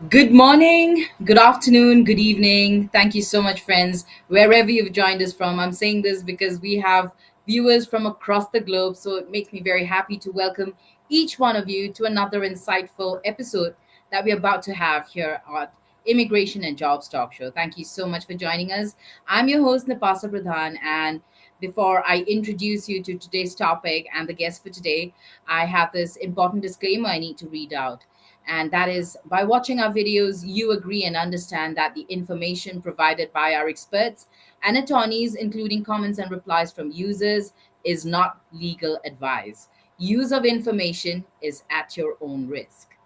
Good morning, good afternoon, good evening. Thank you so much, friends, wherever you've joined us from. I'm saying this because we have viewers from across the globe, so it makes me very happy to welcome each one of you to another insightful episode that we're about to have here at Immigration and Jobs Talk Show. Thank you so much for joining us. I'm your host, Nipasa Pradhan, and before I introduce you to today's topic and the guest for today, I have this important disclaimer I need to read out. And that is by watching our videos, you agree and understand that the information provided by our experts and attorneys, including comments and replies from users, is not legal advice. Use of information is at your own risk.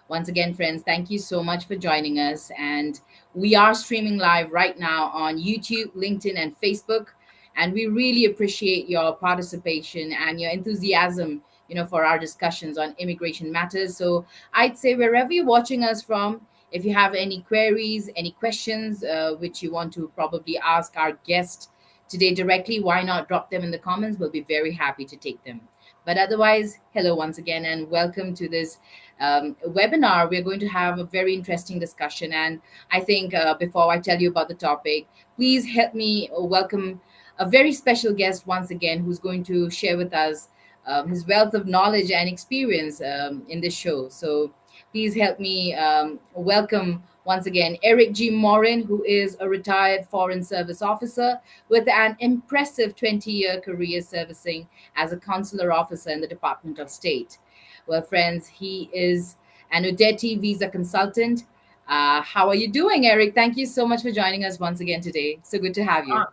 Once again, friends, thank you so much for joining us. And we are streaming live right now on YouTube, LinkedIn, and Facebook. And we really appreciate your participation and your enthusiasm, for our discussions on immigration matters. So I'd say wherever you're watching us from, if you have any queries, any questions, which you want to probably ask our guest today directly, why not drop them in the comments? We'll be very happy to take them. But otherwise, hello once again, and welcome to this webinar. We're going to have a very interesting discussion. And I think before I tell you about the topic, please help me welcome a very special guest once again who's going to share with us his wealth of knowledge and experience in this show. So please help me welcome once again Eric G. Morin, who is a retired Foreign Service officer with an impressive 20-year career servicing as a consular officer in the Department of State. Well, friends, he is an Udeti visa consultant. How are you doing, Eric? Thank you so much for joining us once again today. So good to have you. Uh,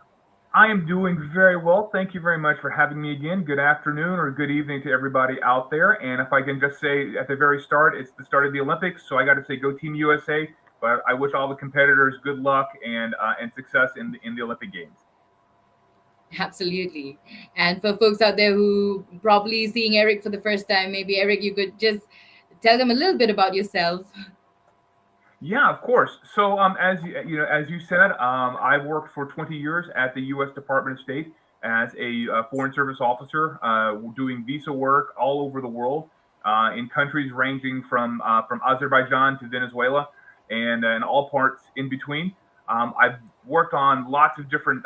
I am doing very well. Thank you very much for having me again. Good afternoon or good evening to everybody out there. And if I can just say at the very start, it's the start of the Olympics, so I got to say go Team USA. But I wish all the competitors good luck and success in the Olympic Games. Absolutely. And for folks out there who probably seeing Eric for the first time, maybe Eric, you could just tell them a little bit about yourself. Yeah, of course. So, as you said, I've worked for 20 years at the U.S. Department of State as a foreign service officer, doing visa work all over the world, in countries ranging from Azerbaijan to Venezuela, and in all parts in between. I've worked on lots of different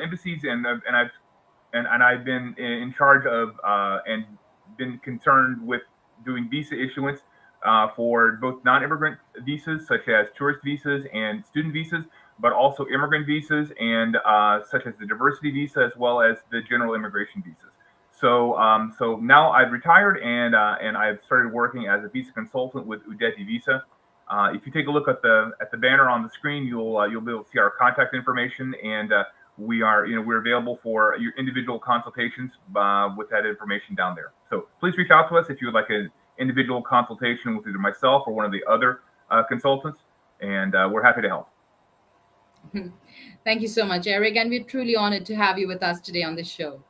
embassies, and I've been in charge of and been concerned with doing visa issuance for both non-immigrant visas, such as tourist visas and student visas, but also immigrant visas and such as the diversity visa as well as the general immigration visas. So now I've retired and I've started working as a visa consultant with Udeti Visa. If you take a look at the banner on the screen, you'll be able to see our contact information, and we're available for your individual consultations with that information down there. So please reach out to us if you would like an individual consultation with either myself or one of the other consultants, and we're happy to help. Thank you so much, Eric. And we're truly honored to have you with us today on this show.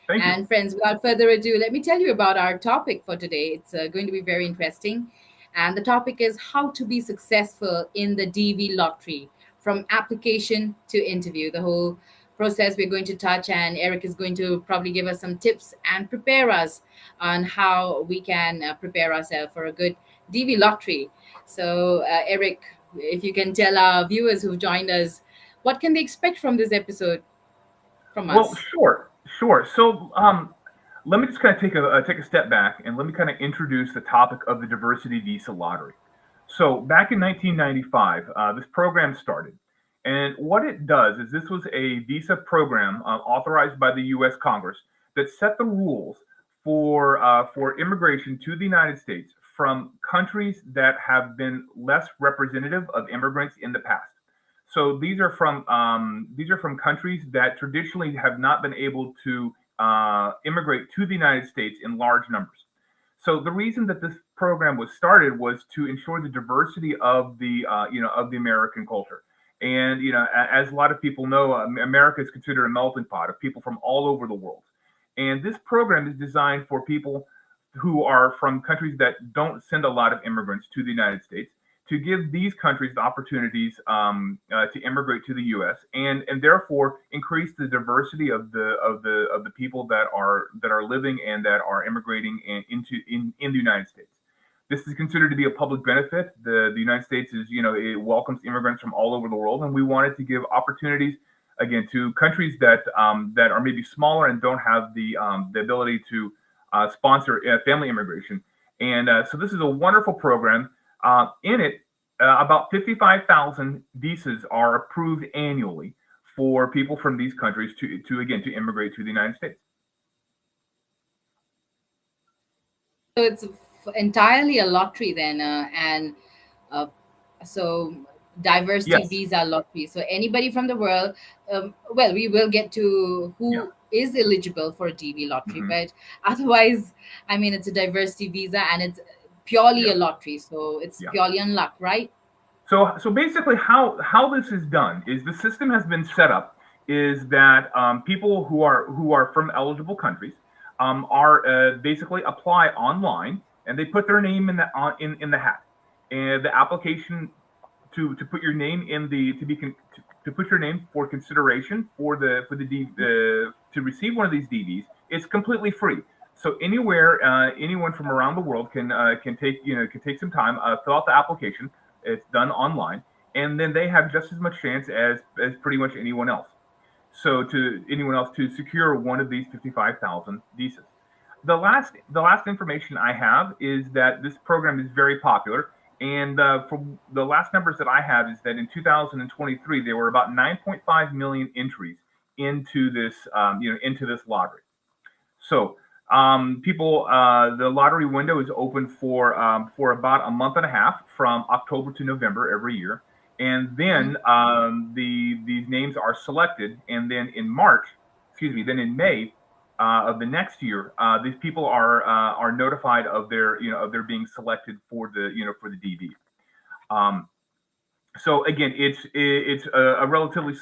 Thank you. And friends, without further ado, let me tell you about our topic for today. It's going to be very interesting. And the topic is how to be successful in the DV lottery from application to interview. The whole process we're going to touch, and Eric is going to probably give us some tips and prepare us on how we can prepare ourselves for a good DV lottery. So, Eric, if you can tell our viewers who've joined us, what can they expect from this episode from Well, us? sure. So let me just kind of take a step back and let me kind of introduce the topic of the diversity visa lottery. So back in 1995, this program started, and what it does is this was a visa program authorized by the U.S. Congress that set the rules for immigration to the United States from countries that have been less representative of immigrants in the past. So these are from countries that traditionally have not been able to immigrate to the United States in large numbers. So the reason that this program was started was to ensure the diversity of the American culture. And as a lot of people know, America is considered a melting pot of people from all over the world. And this program is designed for people who are from countries that don't send a lot of immigrants to the United States, to give these countries the opportunities to immigrate to the U.S. and therefore increase the diversity of the people that are living and that are immigrating in the United States. This is considered to be a public benefit. The United States is, it welcomes immigrants from all over the world, and we wanted to give opportunities again to countries that are maybe smaller and don't have the ability to sponsor family immigration. And so this is a wonderful program. In it, about 55,000 visas are approved annually for people from these countries to again to immigrate to the United States. So it's entirely a lottery then, and uh, so diversity Yes. visa lottery. So anybody from the world, well, we will get to Yeah. who is eligible for a DV lottery, Hmm. but otherwise, I mean, it's a diversity visa and it's purely Yeah. a lottery. So it's Yeah. purely on luck, right? So basically, how this is done is the system has been set up is that people who are from eligible countries are basically apply online and they put their name in the hat, and the application to put your name in the to put your name for consideration to receive one of these DVs is completely free. So anywhere, anyone from around the world can take some time, fill out the application. It's done online, and then they have just as much chance as pretty much anyone else. So to anyone else to secure one of these 55,000 visas. The last information I have is that this program is very popular, and from the last numbers that I have is that in 2023 there were about 9.5 million entries into this lottery. So the lottery window is open for about a month and a half from October to November every year, and Mhm. then these names are selected, and then in March, excuse me, then in May of the next year, these people are notified of their being selected for the DV. Um, so again, it's a relatively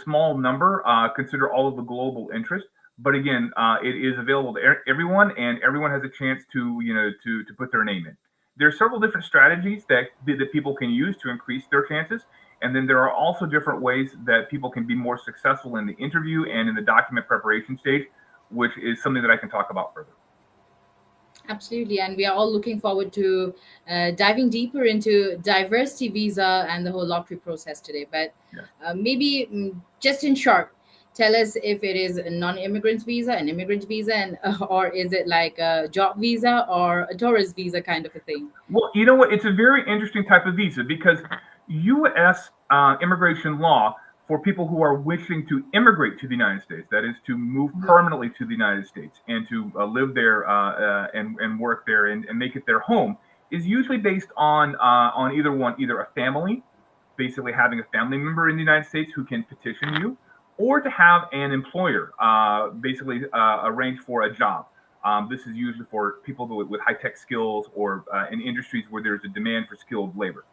small number. Consider all of the global interest, but again, it is available to everyone, and everyone has a chance to put their name in. There are several different strategies that people can use to increase their chances, and then there are also different ways that people can be more successful in the interview and in the document preparation stage, which is something that I can talk about further. Absolutely, and we are all looking forward to diving deeper into diversity visa and the whole lottery process today. But Yes. maybe just in short, tell us if it is a non-immigrant visa, an immigrant visa, and or is it like a job visa or a tourist visa kind of a thing? Well, you know what? It's a very interesting type of visa because U.S. Immigration law for people who are wishing to immigrate to the United States, that is, to move Mhm. permanently to the United States and to live there and work there and make it their home, is usually based on either a family, basically having a family member in the United States who can petition you, or to have an employer basically arrange for a job. This is usually for people with high tech skills or in industries where there's a demand for skilled labor.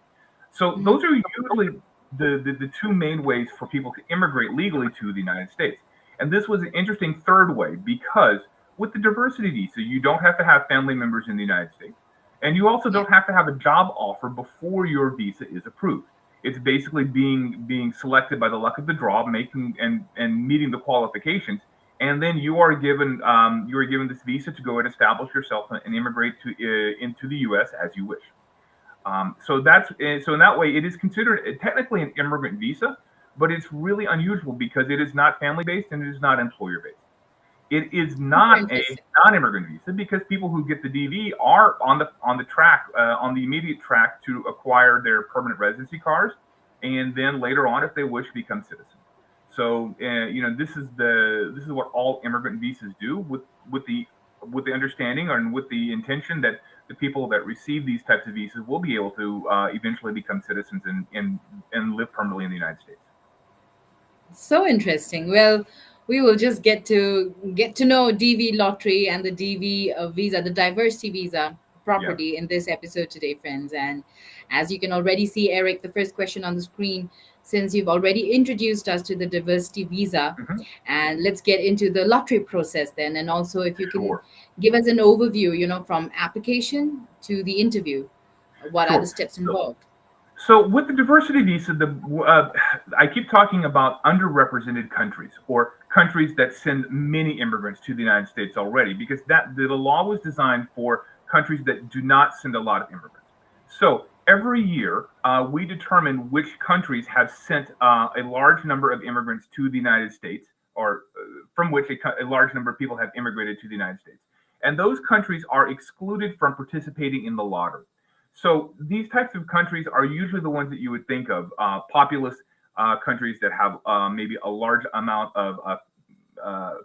So Mhm. those are usually the two main ways for people to immigrate legally to the United States. And this was an interesting third way because with the diversity visa, you don't have to have family members in the United States. And you also Yeah. don't have to have a job offer before your visa is approved. It's basically being selected by the luck of the draw, making and meeting the qualifications, and then you are given this visa to go and establish yourself and immigrate to into the U.S. as you wish. So in that way, it is considered technically an immigrant visa, but it's really unusual because it is not family based and it is not employer based. It is Super not a interesting. non-immigrant visa because people who get the DV are on the track on the immediate track to acquire their permanent residency cards, and then later on, if they wish, become citizens. So this is what all immigrant visas do with the with the understanding and with the intention that the people that receive these types of visas will be able to eventually become citizens and live permanently in the United States. So interesting. Well, we will just get to know DV lottery and the DV visa, the diversity visa Yeah. properly in this episode today, friends. And as you can already see, Eric, the first question on the screen, since you've already introduced us to the diversity visa, Hmm. and let's get into the lottery process then. And also, if you can Sure. give us an overview, from application to the interview, what are the Sure. steps So involved? So with the diversity visa, I keep talking about underrepresented countries or countries that send many immigrants to the United States already, because the law was designed for countries that do not send a lot of immigrants. So every year, we determine which countries have sent a large number of immigrants to the United States, or from which a large number of people have immigrated to the United States. And those countries are excluded from participating in the lottery. So these types of countries are usually the ones that you would think of, populous countries that have maybe a large amount of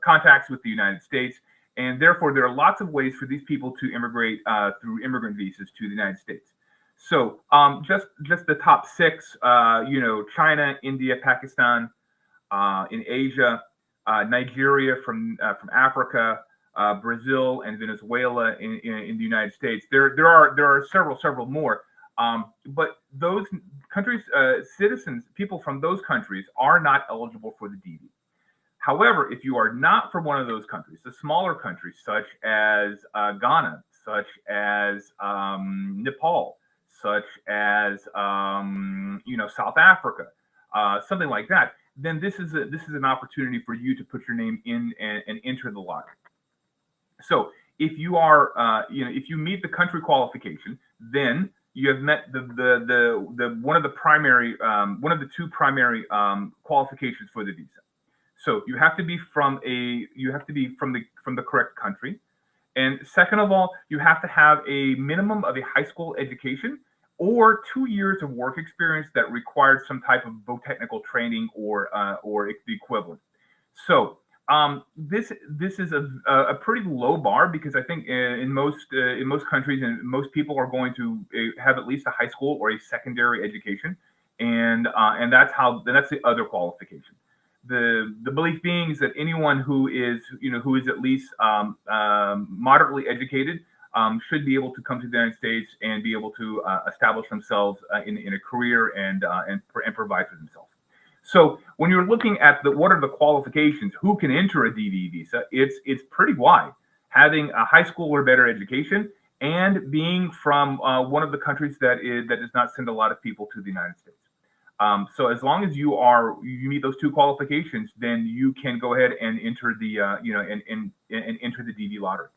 contacts with the United States, and therefore there are lots of ways for these people to immigrate through immigrant visas to the United States. So just the top six, China, India, Pakistan, in Asia, Nigeria from Africa, Brazil, and Venezuela in the United States. There are several more, but those countries, citizens, people from those countries are not eligible for the DD. However, if you are not from one of those countries, the smaller countries such as Ghana, such as Nepal, such as South Africa, something like that, then this is an opportunity for you to put your name in and enter the lottery. So if you are, if you meet the country qualification, then you have met the one of the primary, one of the two primary qualifications for the visa. So you have to be from the correct country, and second of all, you have to have a minimum of a high school education or 2 years of work experience that required some type of technical training or the equivalent. So this is a pretty low bar because I think in most countries and most people are going to have at least a high school or a secondary education, and that's the other qualification. The belief being is that anyone who is at least moderately educated should be able to come to the United States and be able to establish themselves in a career and provide for themselves. So when you're looking at what are the qualifications, who can enter a DV visa, it's pretty wide. Having a high school or better education and being from one of the countries that does not send a lot of people to the United States. So as long as you meet those two qualifications, then you can go ahead and enter the and enter the DV lottery.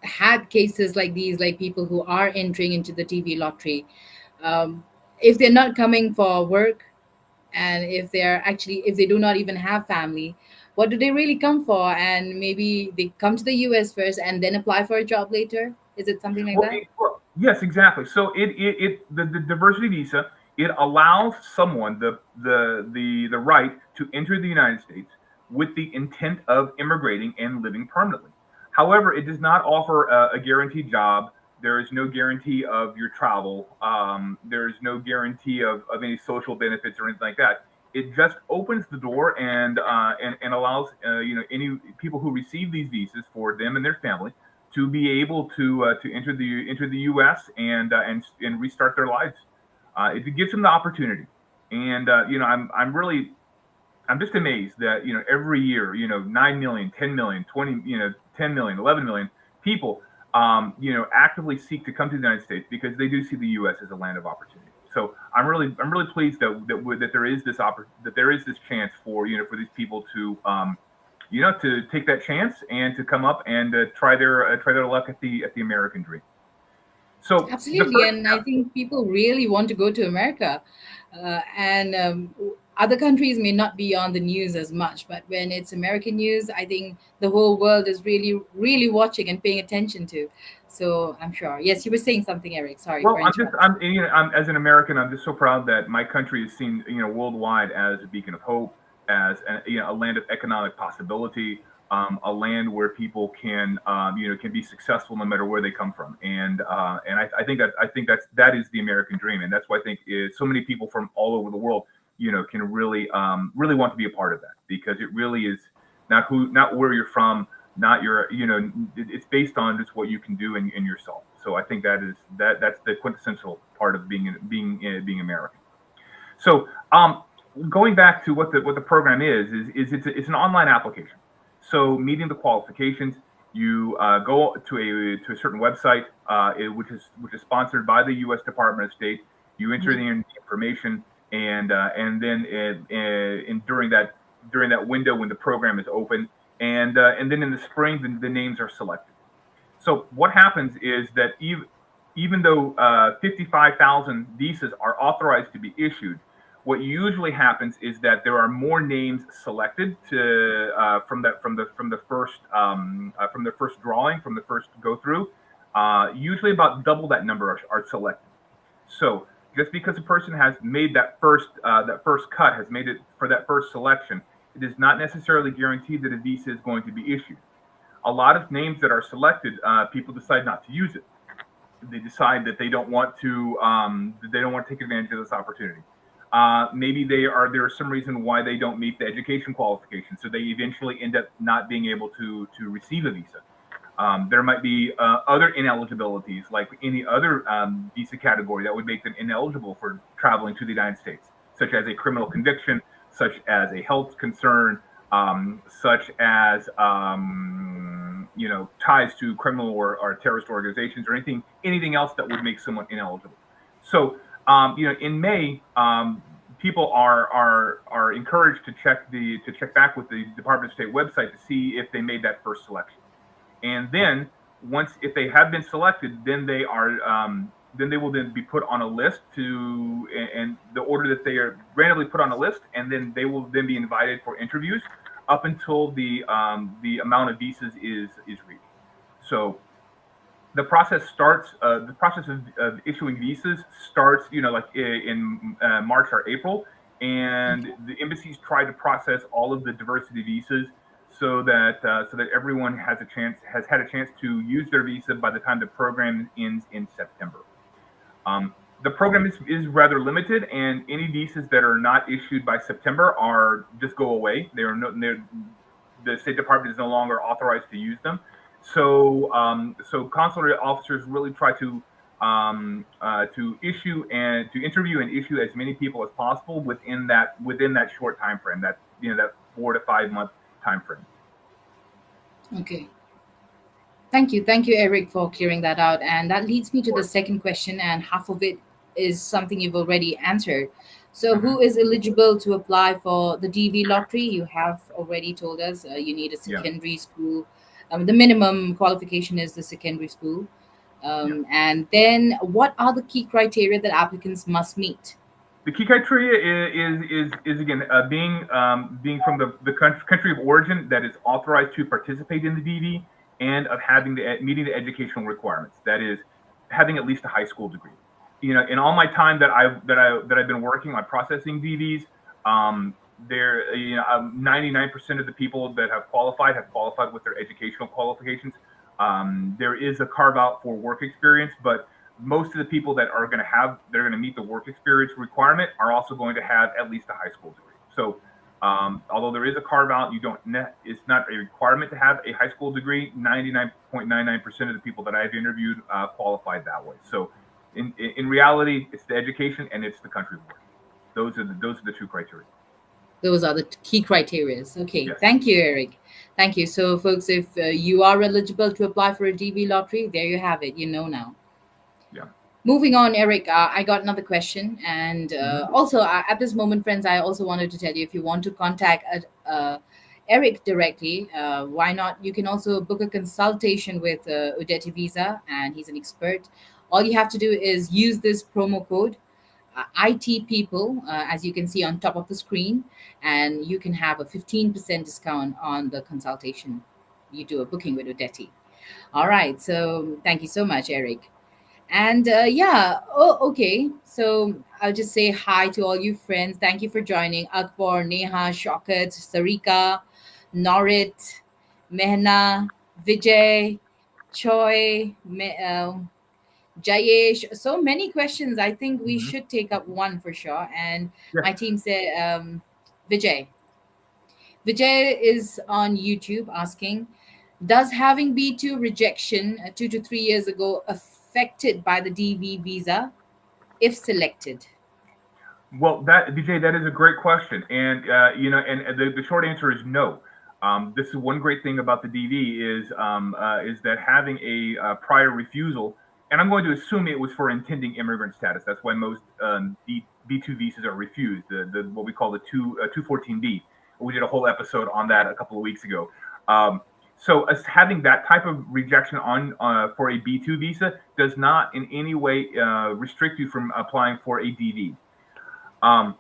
Had cases like these, like people who are entering into the TV lottery, um, if they're not coming for work, and if they do not even have family, what do they really come for? And maybe they come to the US first and then apply for a job later. Is it something like that? Well, yes, exactly. So the diversity visa, it allows someone the right to enter the United States with the intent of immigrating and living permanently. However, it does not offer a guaranteed job. There is no guarantee of your travel. There is no guarantee of any social benefits or anything like that. It just opens the door and allows any people who receive these visas for them and their family to be able to enter the U.S. and restart their lives. It gives them the opportunity, and I'm just amazed that every year 9 million, 10 million, 20 10 million, 11 million people actively seek to come to the United States because they do see the U.S. as a land of opportunity. So I'm really pleased that there is that there is this chance for for these people to take that chance and to come up and try their luck at the American dream. So the Absolutely, first and I think people really want to go to America, and other countries may not be on the news as much, but when it's American news, I think the whole world is really, really watching and paying attention to. So I'm sure. Yes, you were saying something, Eric. Sorry Well, for interrupting. I'm as an American, I'm just so proud that my country is seen, worldwide as a beacon of hope, as a land of economic possibility, a land where people can be successful no matter where they come from, and I think that is the American dream, and that's why I think is so many people from all over the world, can really want to be a part of that because it really is not where you're from, not your it's based on just what you can do in yourself. So I think that's the quintessential part of being American. So going back to what the program is it's an online application. So meeting the qualifications, you go to a certain website, which is sponsored by the U.S. Department of State. You enter Mhm. the information, and then during that window when the program is open, and then in the spring the names are selected. So what happens is that even though 55,000 visas are authorized to be issued, what usually happens is that there are more names selected to from the first drawing, from the first go through. Usually about double that number are selected. So just because a person has made that first cut, has made it for that first selection, it is not necessarily guaranteed that a visa is going to be issued. A lot of names that are selected, people decide not to use it. They decide that they don't want to take advantage of this opportunity. Maybe there is some reason why they don't meet the education qualifications, so they eventually end up not being able to receive a visa. There might be other ineligibilities, like any other visa category that would make them ineligible for traveling to the United States, such as a criminal conviction, such as a health concern, such as ties to criminal or terrorist organizations, or anything else that would make someone ineligible. So in May, people are encouraged to check back with the Department of State website to see if they made that first selection. And then once if they have been selected, then they will then be put on a list and the order that they are randomly put on a list, and then they will then be invited for interviews up until the amount of visas is reached. So the process starts. The process of issuing visas starts, like in March or April, and Okay. the embassies try to process all of the diversity visas so that everyone has had a chance to use their visa by the time the program ends in September. The program is rather limited, and any visas that are not issued by September are just go away. The State Department is no longer authorized to use them. So consular officers really try to issue and to interview and issue as many people as possible within that short time frame, that 4 to 5 month time frame. Okay. Thank you, Eric, for clearing that out. And that leads me Of to the course. second question, and half of it is something you've already answered. So, Hmm. who is eligible to apply for the DV lottery? You have already told us you need a Yeah, secondary school. The minimum qualification is the secondary school. yeah. And then, what are the key criteria that applicants must meet? The key criteria is again being from the country of origin that is authorized to participate in the DV, and of having the meeting the educational requirements. That is, having at least a high school degree. In all my time that I've been working on processing DVs, there 99% of the people that have qualified with their educational qualifications. There is a carve out for work experience, but most of the people that are going to meet the work experience requirement are also going to have at least a high school degree. So although there is a carve out, it's not a requirement to have a high school degree. 99.99% of the people that I've interviewed qualified that way. So in reality, it's the education and it's the country of origin. Those are the two criteria. Those are the key criterias. Okay, Yes. thank you, Eric. Thank you. So, folks, if you are eligible to apply for a DV lottery, there you have it. You know now. Yeah. Moving on, Eric, I got another question. And Hmm. also, at this moment, friends, I also wanted to tell you if you want to contact Eric directly, why not? You can also book a consultation with Udeti Visa, and he's an expert. All you have to do is use this promo code IT people, as you can see on top of the screen, and you can have a 15% discount on the consultation. You do a booking with Udeti. All Yeah. right. So thank you so much, Eric. And yeah, oh, okay. So I'll just say hi to all you friends. Thank you for joining. Akbar, Neha, Shaukat, Sarika, Norit, Mehna, Vijay, Choi, Jayesh. So many questions. I think we Hmm. should take up one for sure. And Yes. my team said, Vijay. Vijay is on YouTube asking, does having B2 rejection 2 to 3 years ago affected by the DV visa if selected? Well, that DJ, that is a great question, and and the short answer is no. This is one great thing about the DV is that having a prior refusal, and I'm going to assume it was for intending immigrant status. That's why most B2 visas are refused. The what we call the 214B. We did a whole episode on that a couple of weeks ago. Um, so us having that type of rejection on for a B2 visa does not in any way restrict you from applying for a DV. Um,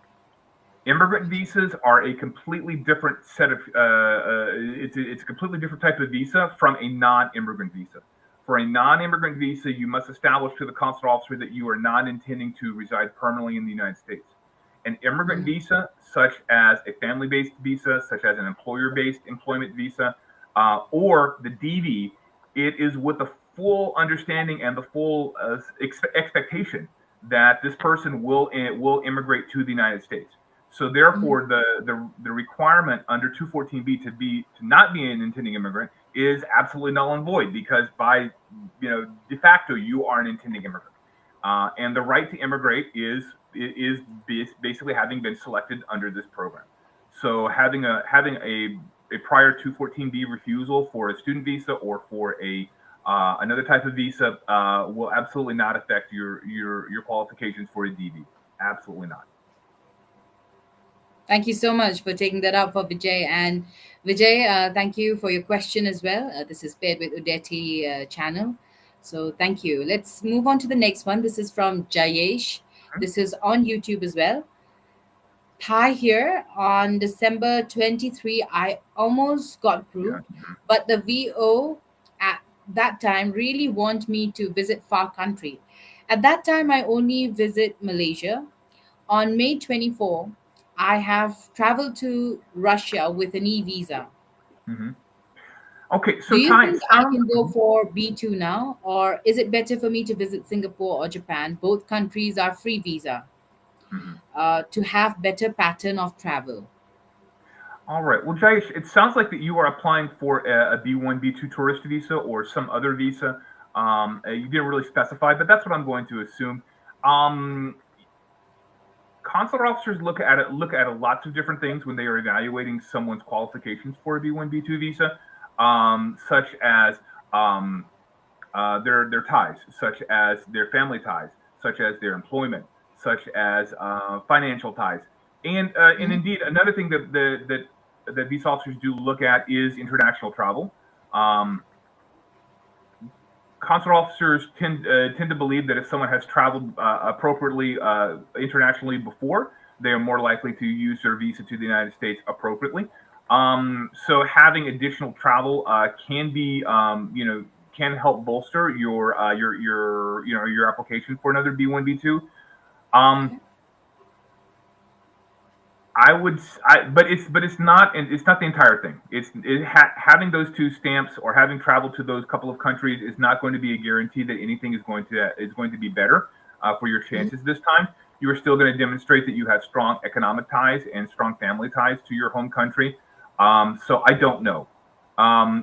Immigrant visas are a completely different set of it's a completely different type of visa from a non-immigrant visa. For a non-immigrant visa, you must establish to the consular officer that you are not intending to reside permanently in the United States. An immigrant Mhm. visa, such as a family-based visa, such as an employer-based employment visa, or the DV, it is with the full understanding and the full expectation that this person will immigrate to the United States. So Mhm. therefore, the requirement under 214B to not be an intending immigrant is absolutely null and void because by de facto you are an intending immigrant, and the right to immigrate is basically having been selected under this program. So having a prior 214B refusal for a student visa or for a another type of visa will absolutely not affect your qualifications for a DV. Absolutely not. Thank you so much for taking that up for Vijay. And Vijay, thank you for your question as well. This is paired with Udeti channel. So thank you. Let's move on to the next one. This is from Jayesh. This is on YouTube as well. Hi here on December 23, I almost got Yeah. approved, but the VO at that time really want me to visit far country. At that time, I only visit Malaysia. On May 24, I have traveled to Russia with an e visa. Hmm. Okay, Do so you Ty, it think I sounds. can go for B2 now, or is it better for me to visit Singapore or Japan? Both countries are free visa Mhm. to have better pattern of travel. All right. Well, Jayesh, it sounds like that you are applying for a B1, B2 tourist visa or some other visa. You didn't really specify, but that's what I'm going to assume. Um, Consular officers look at a lots of different things when they are evaluating someone's qualifications for a B1, B2 visa, such as um, their ties, such as their family ties, such as their employment, such as financial ties, and Mhm. indeed another thing that these officers do look at is international travel. Um, Consular officers tend to believe that if someone has traveled appropriately internationally before, they are more likely to use their visa to the United States appropriately. So having additional travel can be, can help bolster your application for another B1 B2. Um, Okay. I would, but it's not the entire thing. Having those two stamps or having traveled to those couple of countries is not going to be a guarantee that anything is going to be better for your Mhm. chances this time. You are still going to demonstrate that you have strong economic ties and strong family ties to your home country. So I don't know.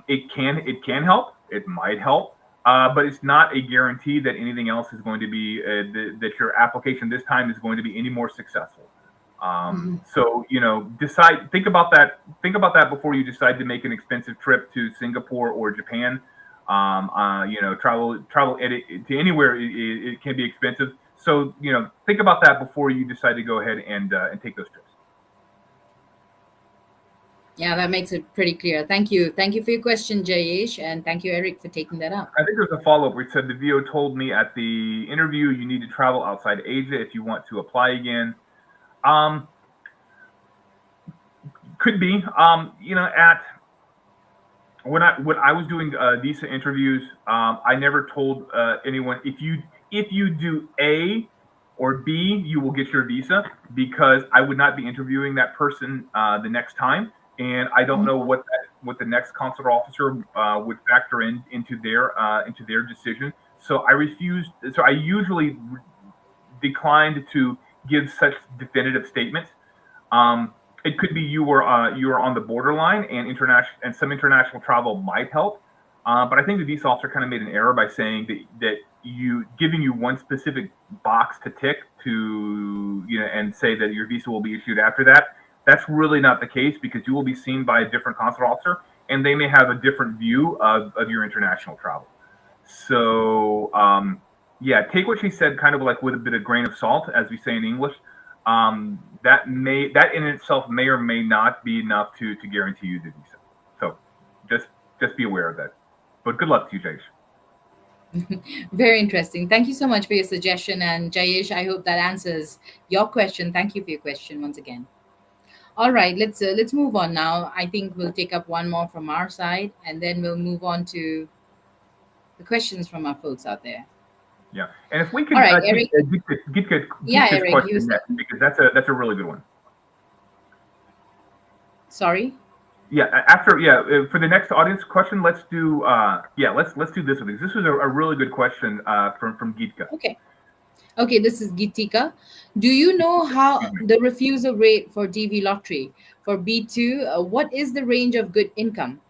It can help. It might help. But it's not a guarantee that anything else is going to be that your application this time is going to be any more successful. Mhm. So decide. Think about that before you decide to make an expensive trip to Singapore or Japan. Travel to anywhere it can be expensive. So think about that before you decide to go ahead and take those trips. Yeah, that makes it pretty clear. Thank you. Thank you for your question, Jayesh, and thank you, Eric, for taking that up. I think there's a follow up where it said the VO told me at the interview you need to travel outside Asia if you want to apply again. Um, could be. At when I was doing visa interviews, I never told anyone if you do A or B, you will get your visa because I would not be interviewing that person the next time, and I don't know what the next consular officer would factor into their decision. So I refused. So I usually declined to give such definitive statements. Um, it could be you were on the borderline, and some international travel might help. But I think the visa officer kind of made an error by saying that you giving you one specific box to tick to and say that your visa will be issued after that. That's really not the case because you will be seen by a different consular officer, and they may have a different view of your international travel. So yeah, take what she said kind of like with a bit of grain of salt, as we say in English. That in itself may or may not be enough to guarantee you the visa. So Just just be aware of that. But good luck to you, Jace. Very interesting. Thank you so much for your suggestion. And Jayesh, I hope that answers your question. Thank you for your question once again. All right, let's move on now. I think we'll take up one more from our side, and then we'll move on to the questions from our folks out there. Yeah, and if we All could right, take Eric. Yeah, Geetka's Eric, you question said. next because that's a really good one. Sorry. Yeah, after for the next audience question, let's do let's do this one because this was a really good question from Geetka. Okay. Okay, this is Gitika. Do you know Excuse how me. the refusal rate for TV lottery for B2? What is the range of good income?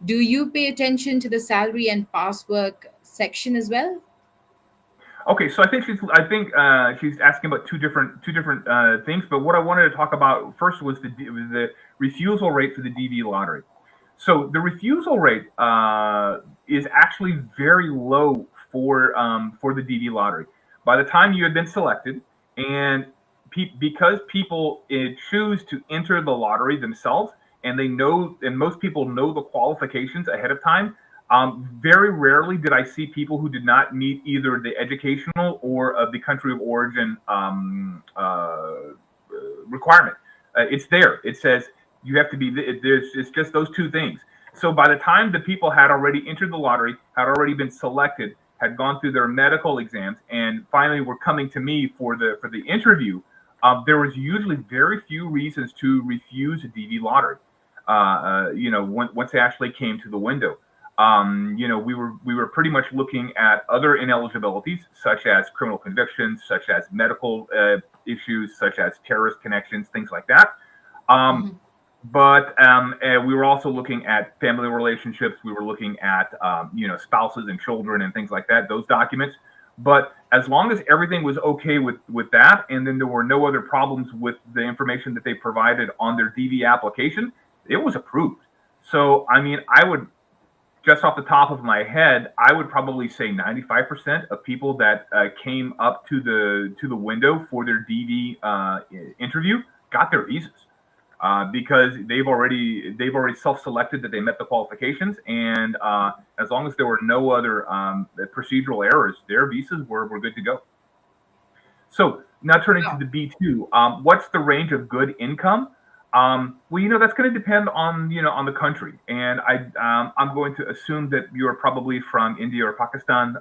Do you pay attention to the salary and past work section as well? Okay, so I think she's asking about two different things. But what I wanted to talk about first was the refusal rate for the DV lottery. So the refusal rate is actually very low for the DV lottery. By the time you have been selected, and because people choose to enter the lottery themselves, and most people know the qualifications ahead of time. Very rarely did I see people who did not meet either the educational or the country of origin requirement. It's there. It says you have to be. It's just those two things. So by the time the people had already entered the lottery, had already been selected, had gone through their medical exams, and finally were coming to me for the interview, there was usually very few reasons to refuse a DV lottery. Once they actually came to the window. We were pretty much looking at other ineligibilities, such as criminal convictions, such as medical issues, such as terrorist connections, things like that. Um, Mhm. but we were also looking at family relationships. We were looking at spouses and children and things like that. Those documents. But as long as everything was okay with that, and then there were no other problems with the information that they provided on their DV application, it was approved. So I mean, I would just off the top of my head, I would probably say 95% of people that came up to the window for their DV interview got their visas because they've already self-selected that they met the qualifications, and as long as there were no other procedural errors, their visas were good to go. So now turning to Wow. the B2, what's the range of good income? Well, that's going to depend on on the country, and I'm going to assume that you are probably from India or Pakistan,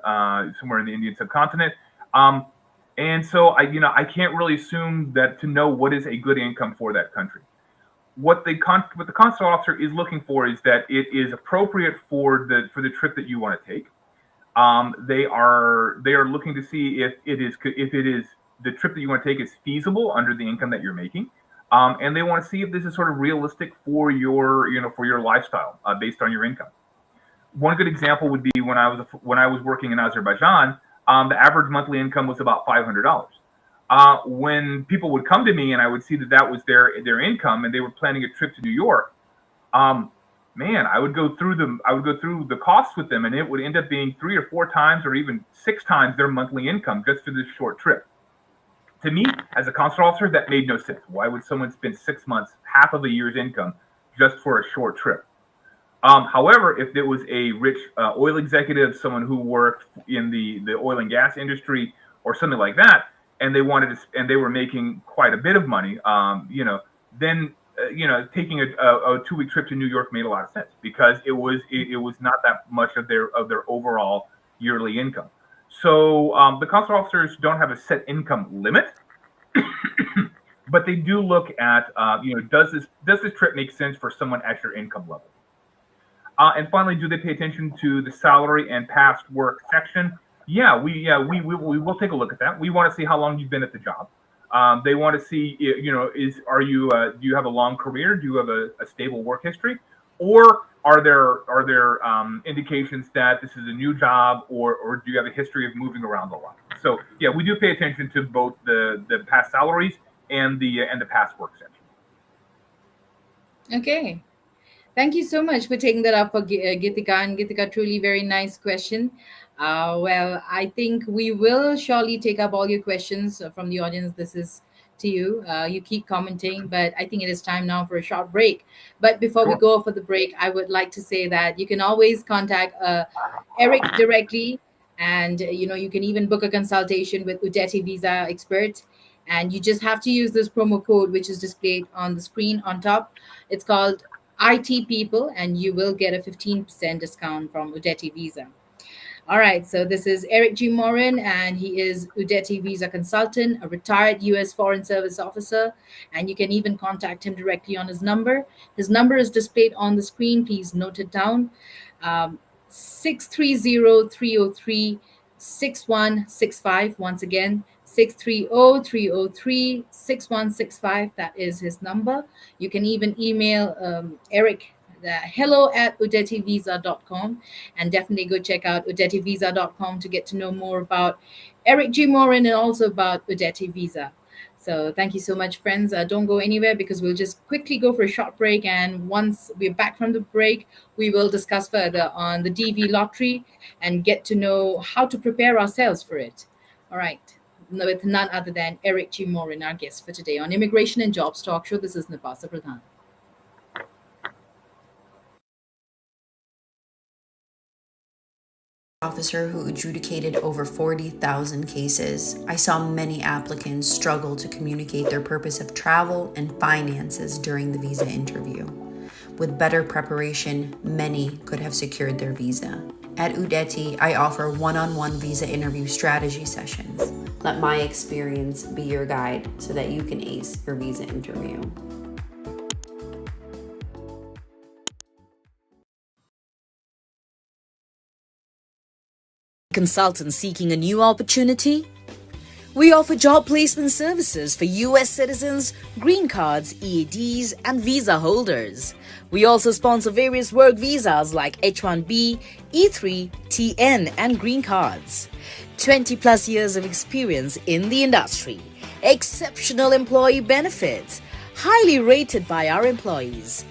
somewhere in the Indian subcontinent. Um, and so I can't really assume that to know what is a good income for that country. What the consular officer is looking for is that it is appropriate for the trip that you want to take. They are looking to see if it is the trip that you want to take is feasible under the income that you're making, and they want to see if this is sort of realistic for your lifestyle based on your income. One good example would be when I was working in Azerbaijan. The average monthly income was about $500. When people would come to me and I would see that that was their income and they were planning a trip to New York, um, man, I would go through the costs with them, and it would end up being 3 or 4 times, or even 6 times their monthly income just for this short trip. To me, as a consular officer, that made no sense. Why would someone spend 6 months, half of a year's income, just for a short trip? However, if it was a rich oil executive, someone who worked in the oil and gas industry, or something like that, and they were making quite a bit of money, then taking a 2 week trip to New York made a lot of sense because it was not that much of their overall yearly income. So the consular officers don't have a set income limit, but they do look at does this trip make sense for someone at your income level? And finally, do they pay attention to the salary and past work section? Yeah, we will take a look at that. We want to see how long you've been at the job. They want to see, do you have a long career? Do you have a stable work history? Or are there indications that this is a new job, or do you have a history of moving around a lot? So yeah, we do pay attention to both the past salaries and the past work section. Okay. Thank you so much for taking that up for Gitika. And Gitika, truly very nice question. Well, I think we will surely take up all your questions from the audience. This is to you. You keep commenting, but I think it is time now for a short break. But before we Sure. go for the break, I would like to say that you can always contact Eric directly, and you can even book a consultation with Udeti Visa expert. And you just have to use this promo code, which is displayed on the screen on top. It's called IT People, and you will get a 15% discount from Udeti Visa. All right, so this is Eric G. Morin, and he is Udeti Visa Consultant, a retired U.S. Foreign Service officer, and you can even contact him directly on his number. His number is displayed on the screen. Please note it down. 630 Once again, 630 That is his number. You can even email Eric hello at udetivisa.com, and definitely go check out udetivisa.com to get to know more about Eric G. Morin and also about Udeti Visa. So thank you so much, friends. Don't go anywhere because we'll just quickly go for a short break. And once we're back from the break, we will discuss further on the DV lottery and get to know how to prepare ourselves for it. All right. With none other than Eric G. Morin, our guest for today on Immigration and Jobs Talk Show. This is Nipasa Pradhan. Officer who adjudicated over 40,000 cases, I saw many applicants struggle to communicate their purpose of travel and finances during the visa interview. With better preparation, many could have secured their visa. At Udeti, I offer one-on-one visa interview strategy sessions. Let my experience be your guide so that you can ace your visa interview. Consultant seeking a new opportunity? We offer job placement services for US citizens, green cards, EADs, and visa holders. We also sponsor various work visas like H1B, E3, TN, and green cards. 20 plus years of experience in the industry, exceptional employee benefits, highly rated by our employees,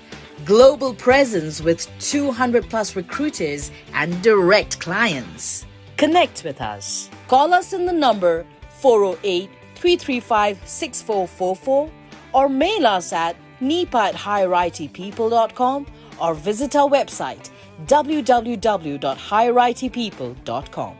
global presence with 200 plus recruiters and direct clients. Connect with us. Call us in the number 408 335 6444 or mail us at nipa@higheritpeople.com or visit our website www.higheritpeople.com.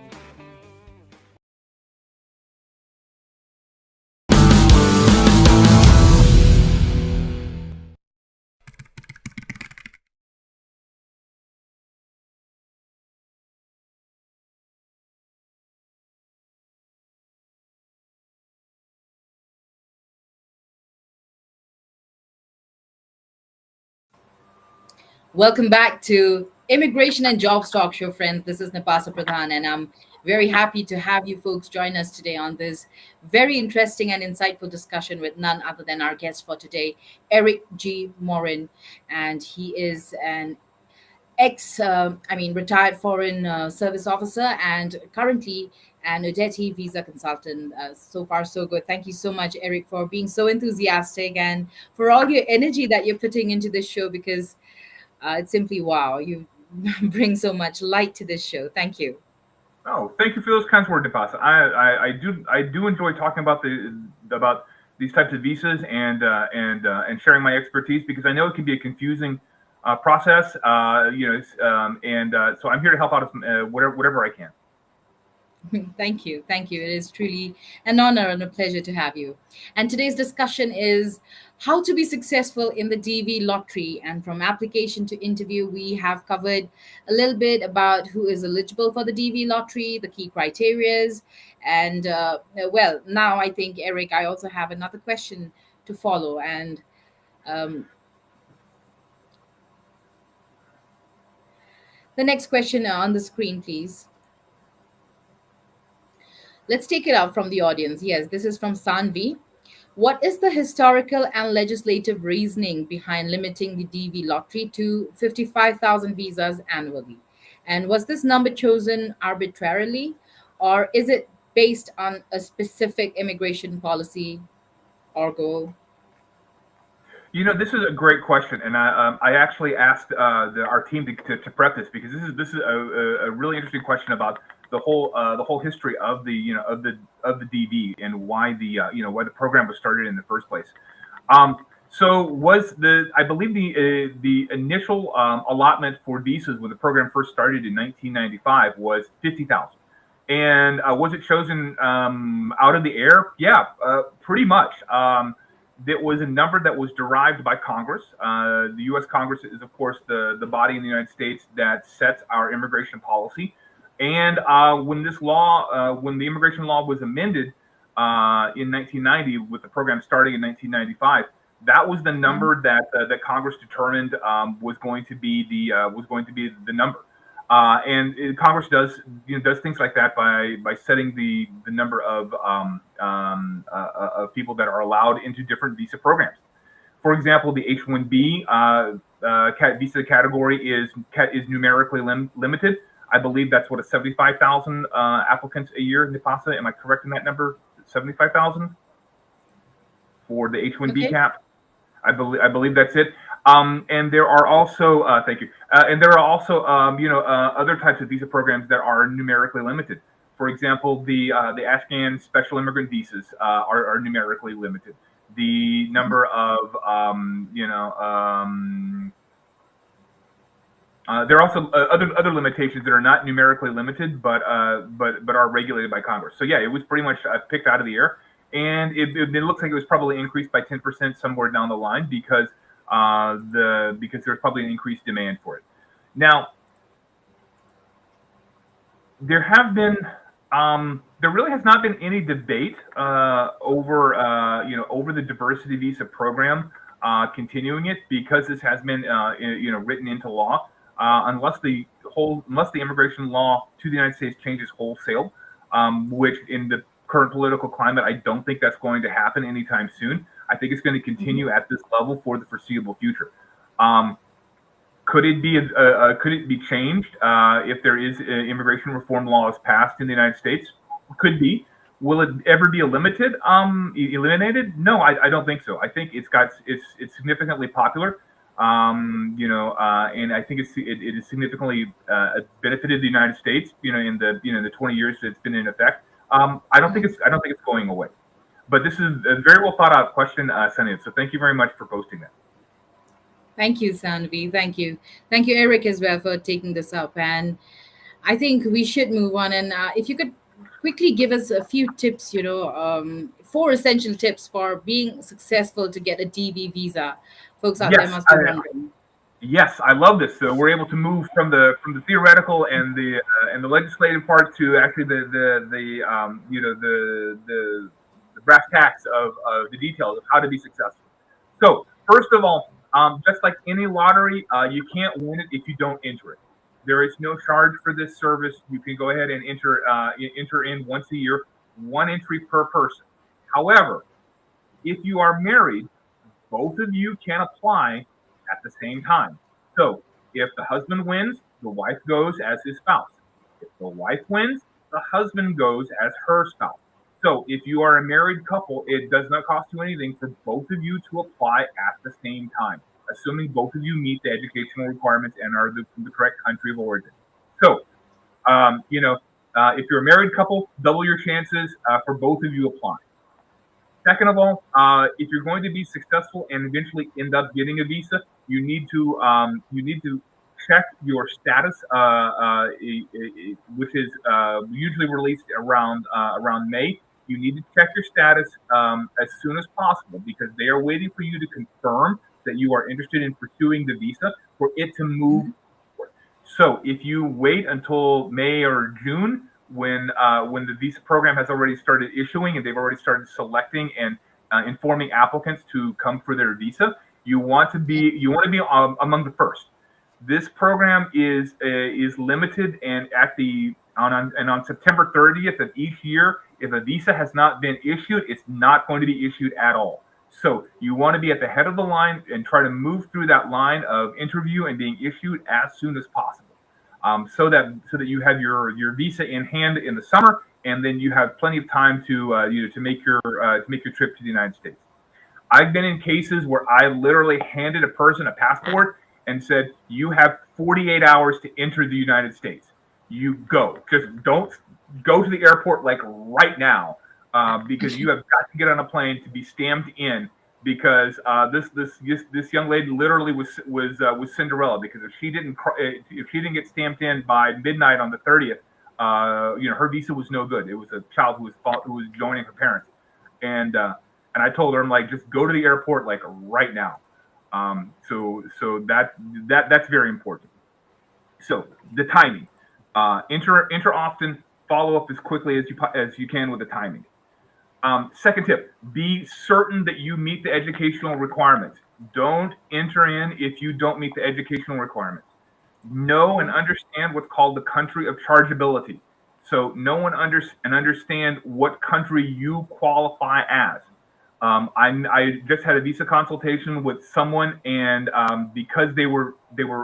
Welcome back to Immigration and Jobs Talk Show, friends. This is Nipasa Pradhan, and I'm very happy to have you folks join us today on this very interesting and insightful discussion with none other than our guest for today, Eric G. Morin. And he is an retired foreign service officer and currently an Udeti visa consultant. So far, so good. Thank you so much, Eric, for being so enthusiastic and for all your energy that you're putting into this show because it's simply wow. You bring so much light to this show. Thank you. Oh, thank you for those kinds words, Nipasa. I do enjoy talking about about these types of visas and sharing my expertise because I know it can be a confusing process. So I'm here to help out as, whatever I can. Thank you. Thank you. It is truly an honor and a pleasure to have you. And today's discussion is how to be successful in the DV lottery. And from application to interview, we have covered a little bit about who is eligible for the DV lottery, the key criterias. And well, now I think, Eric, I also have another question to follow. And um, the next question on the screen, please. Let's take it out from the audience. Yes, this is from Sanvi. What is the historical and legislative reasoning behind limiting the DV lottery to 55,000 visas annually? And was this number chosen arbitrarily, or is it based on a specific immigration policy or goal? This is a great question, and I actually asked our team to prep this because this is a really interesting question about the whole history of the DV and why why the program was started in the first place. So was the I believe the initial allotment for visas when the program first started in 1995 was 50,000. And was it chosen out of the air? Yeah, pretty much. It was a number that was derived by Congress. The U.S. Congress is, of course, the body in the United States that sets our immigration policy. And when the immigration law was amended in 1990, with the program starting in 1995, that was the Mhm. number that Congress determined was going to be the number. Congress does things like that by setting the number of people that are allowed into different visa programs. For example, the H-1B visa category is numerically limited. I believe that's what, a 75,000 applicants a year. Nipasa, am I correct in that number? 75,000 for the H-1B Okay. cap. I believe that's it. And there are also thank you. And there are also other types of visa programs that are numerically limited. For example, the Afghan special immigrant visas are numerically limited. The number of there are also other limitations that are not numerically limited, but are regulated by Congress. So yeah, it was pretty much picked out of the air, and it looks like it was probably increased by 10% somewhere down the line because there's probably an increased demand for it. Now there have been there really has not been any debate over the diversity visa program continuing it, because this has been written into law, unless the immigration law to the United States changes wholesale, which in the current political climate I don't think that's going to happen anytime soon. I think it's going to Mhm. continue at this level for the foreseeable future. Um, could it be changed if there is immigration reform laws passed in the United States? Could be. Will it ever be eliminated? No, I don't think so. I think it's significantly popular. And I think it is significantly benefited the United States. In the 20 years that it's been in effect. I don't think it's going away. But this is a very well thought out question, Senate. So thank you very much for posting that. Thank you, Sanvi. Thank you. Thank you, Eric, as well, for taking this up. And I think we should move on. And if you could quickly give us a few tips, four essential tips for being successful to get a DV visa. Folks out there Yes, must be wondering. Yes, I love this. So we're able to move from the theoretical and the legislative part to actually the brass tacks of the details of how to be successful. So first of all, just like any lottery, you can't win it if you don't enter it. There is no charge for this service. You can go ahead and enter in once a year, one entry per person. However, if you are married, both of you can apply at the same time. So if the husband wins, the wife goes as his spouse. If the wife wins, the husband goes as her spouse. So if you are a married couple, it does not cost you anything for both of you to apply at the same time, assuming both of you meet the educational requirements and are from the correct country of origin. So, if you're a married couple, double your chances for both of you applying. Second of all, if you're going to be successful and eventually end up getting a visa, you need to check your status, which is usually released around May. You need to check your status as soon as possible, because they are waiting for you to confirm that you are interested in pursuing the visa for it to move Mhm. forward. So if you wait until May or June, when the visa program has already started issuing and they've already started selecting and informing applicants to come for their visa, you want to be among the first. This program is limited, and on September 30th of each year, if a visa has not been issued, it's not going to be issued at all. So you want to be at the head of the line and try to move through that line of interview and being issued as soon as possible, so that you have your visa in hand in the summer, and then you have plenty of time to make your trip to the United States. I've been in cases where I literally handed a person a passport and said, "You have 48 hours to enter the United States." you go. Just don't go to the airport like right now, because you have got to get on a plane to be stamped in. Because this young lady literally was Cinderella. Because if she didn't get stamped in by midnight on the 30th, her visa was no good. It was a child who was joining her parents, and I told her, I'm like, just go to the airport like right now. So that's very important. So the timing, enter often, follow up as quickly as you can with the timing. Second tip: be certain that you meet the educational requirements. Don't enter in if you don't meet the educational requirements. Know and understand what's called the country of chargeability. So know and understand what country you qualify as. I just had a visa consultation with someone, and because they were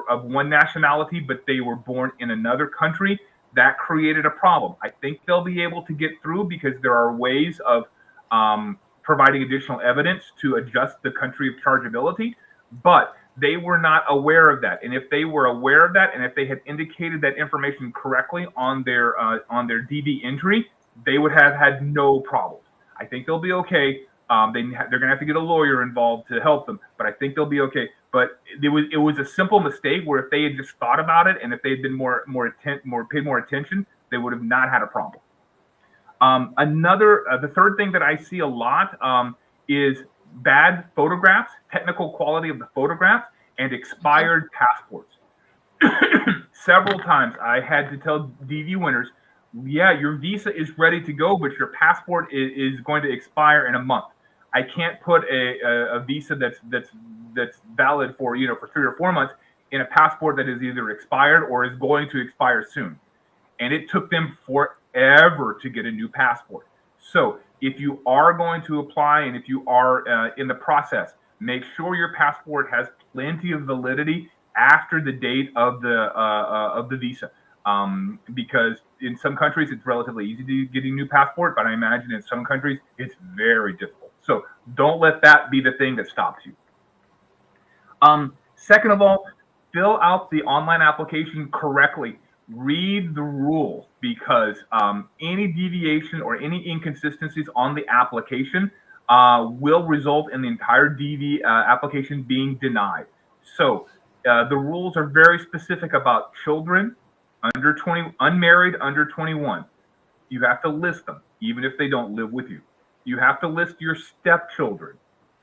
of one nationality, but they were born in another country, that created a problem. I think they'll be able to get through because there are ways of providing additional evidence to adjust the country of chargeability, but they were not aware of that. And if they were aware of that, and if they had indicated that information correctly on their DV entry, they would have had no problems. I think they'll be okay. They're going to have to get a lawyer involved to help them, but I think they'll be okay. But it was a simple mistake where if they had just thought about it and if they had been paid more attention, they would have not had a problem. The third thing that I see a lot is bad photographs, technical quality of the photographs, and Okay. expired passports. Several times I had to tell DV winners, yeah, your visa is ready to go, but your passport is going to expire in a month. I can't put a visa that's valid for 3 or 4 months in a passport that is either expired or is going to expire soon. And it took them forever to get a new passport. So if you are going to apply and if you are in the process, make sure your passport has plenty of validity after the date of the visa. Because in some countries it's relatively easy to get a new passport, but I imagine in some countries it's very difficult. So don't let that be the thing that stops you. Second of all, fill out the online application correctly. Read the rules because any deviation or any inconsistencies on the application will result in the entire DV application being denied. So the rules are very specific about children under 20, unmarried under 21. You have to list them, even if they don't live with you. You have to list your stepchildren,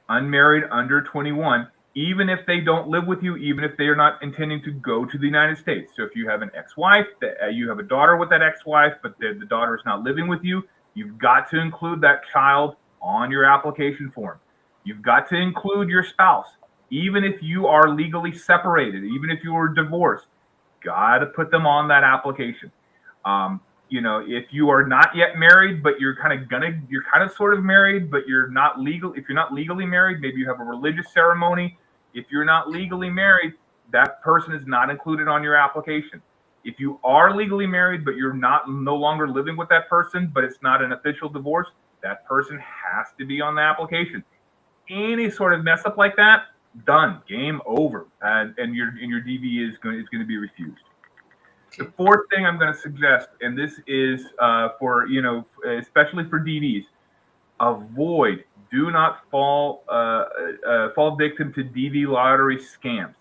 unmarried under 21, even if they don't live with you, even if they are not intending to go to the United States. So if you have an ex-wife, you have a daughter with that ex-wife, but the daughter is not living with you, you've got to include that child on your application form. You've got to include your spouse, even if you are legally separated, even if you are divorced, got to put them on that application. If you are not yet married, but you're kind of sort of married, but you're not legal. If you're not legally married, maybe you have a religious ceremony. If you're not legally married, that person is not included on your application. If you are legally married, but you're no longer living with that person, but it's not an official divorce, that person has to be on the application. Any sort of mess up like that, done, game over, and your DV is going to be refused. The Okay. fourth thing I'm going to suggest, and this is especially for DVs, avoid, do not fall victim to DV lottery scams.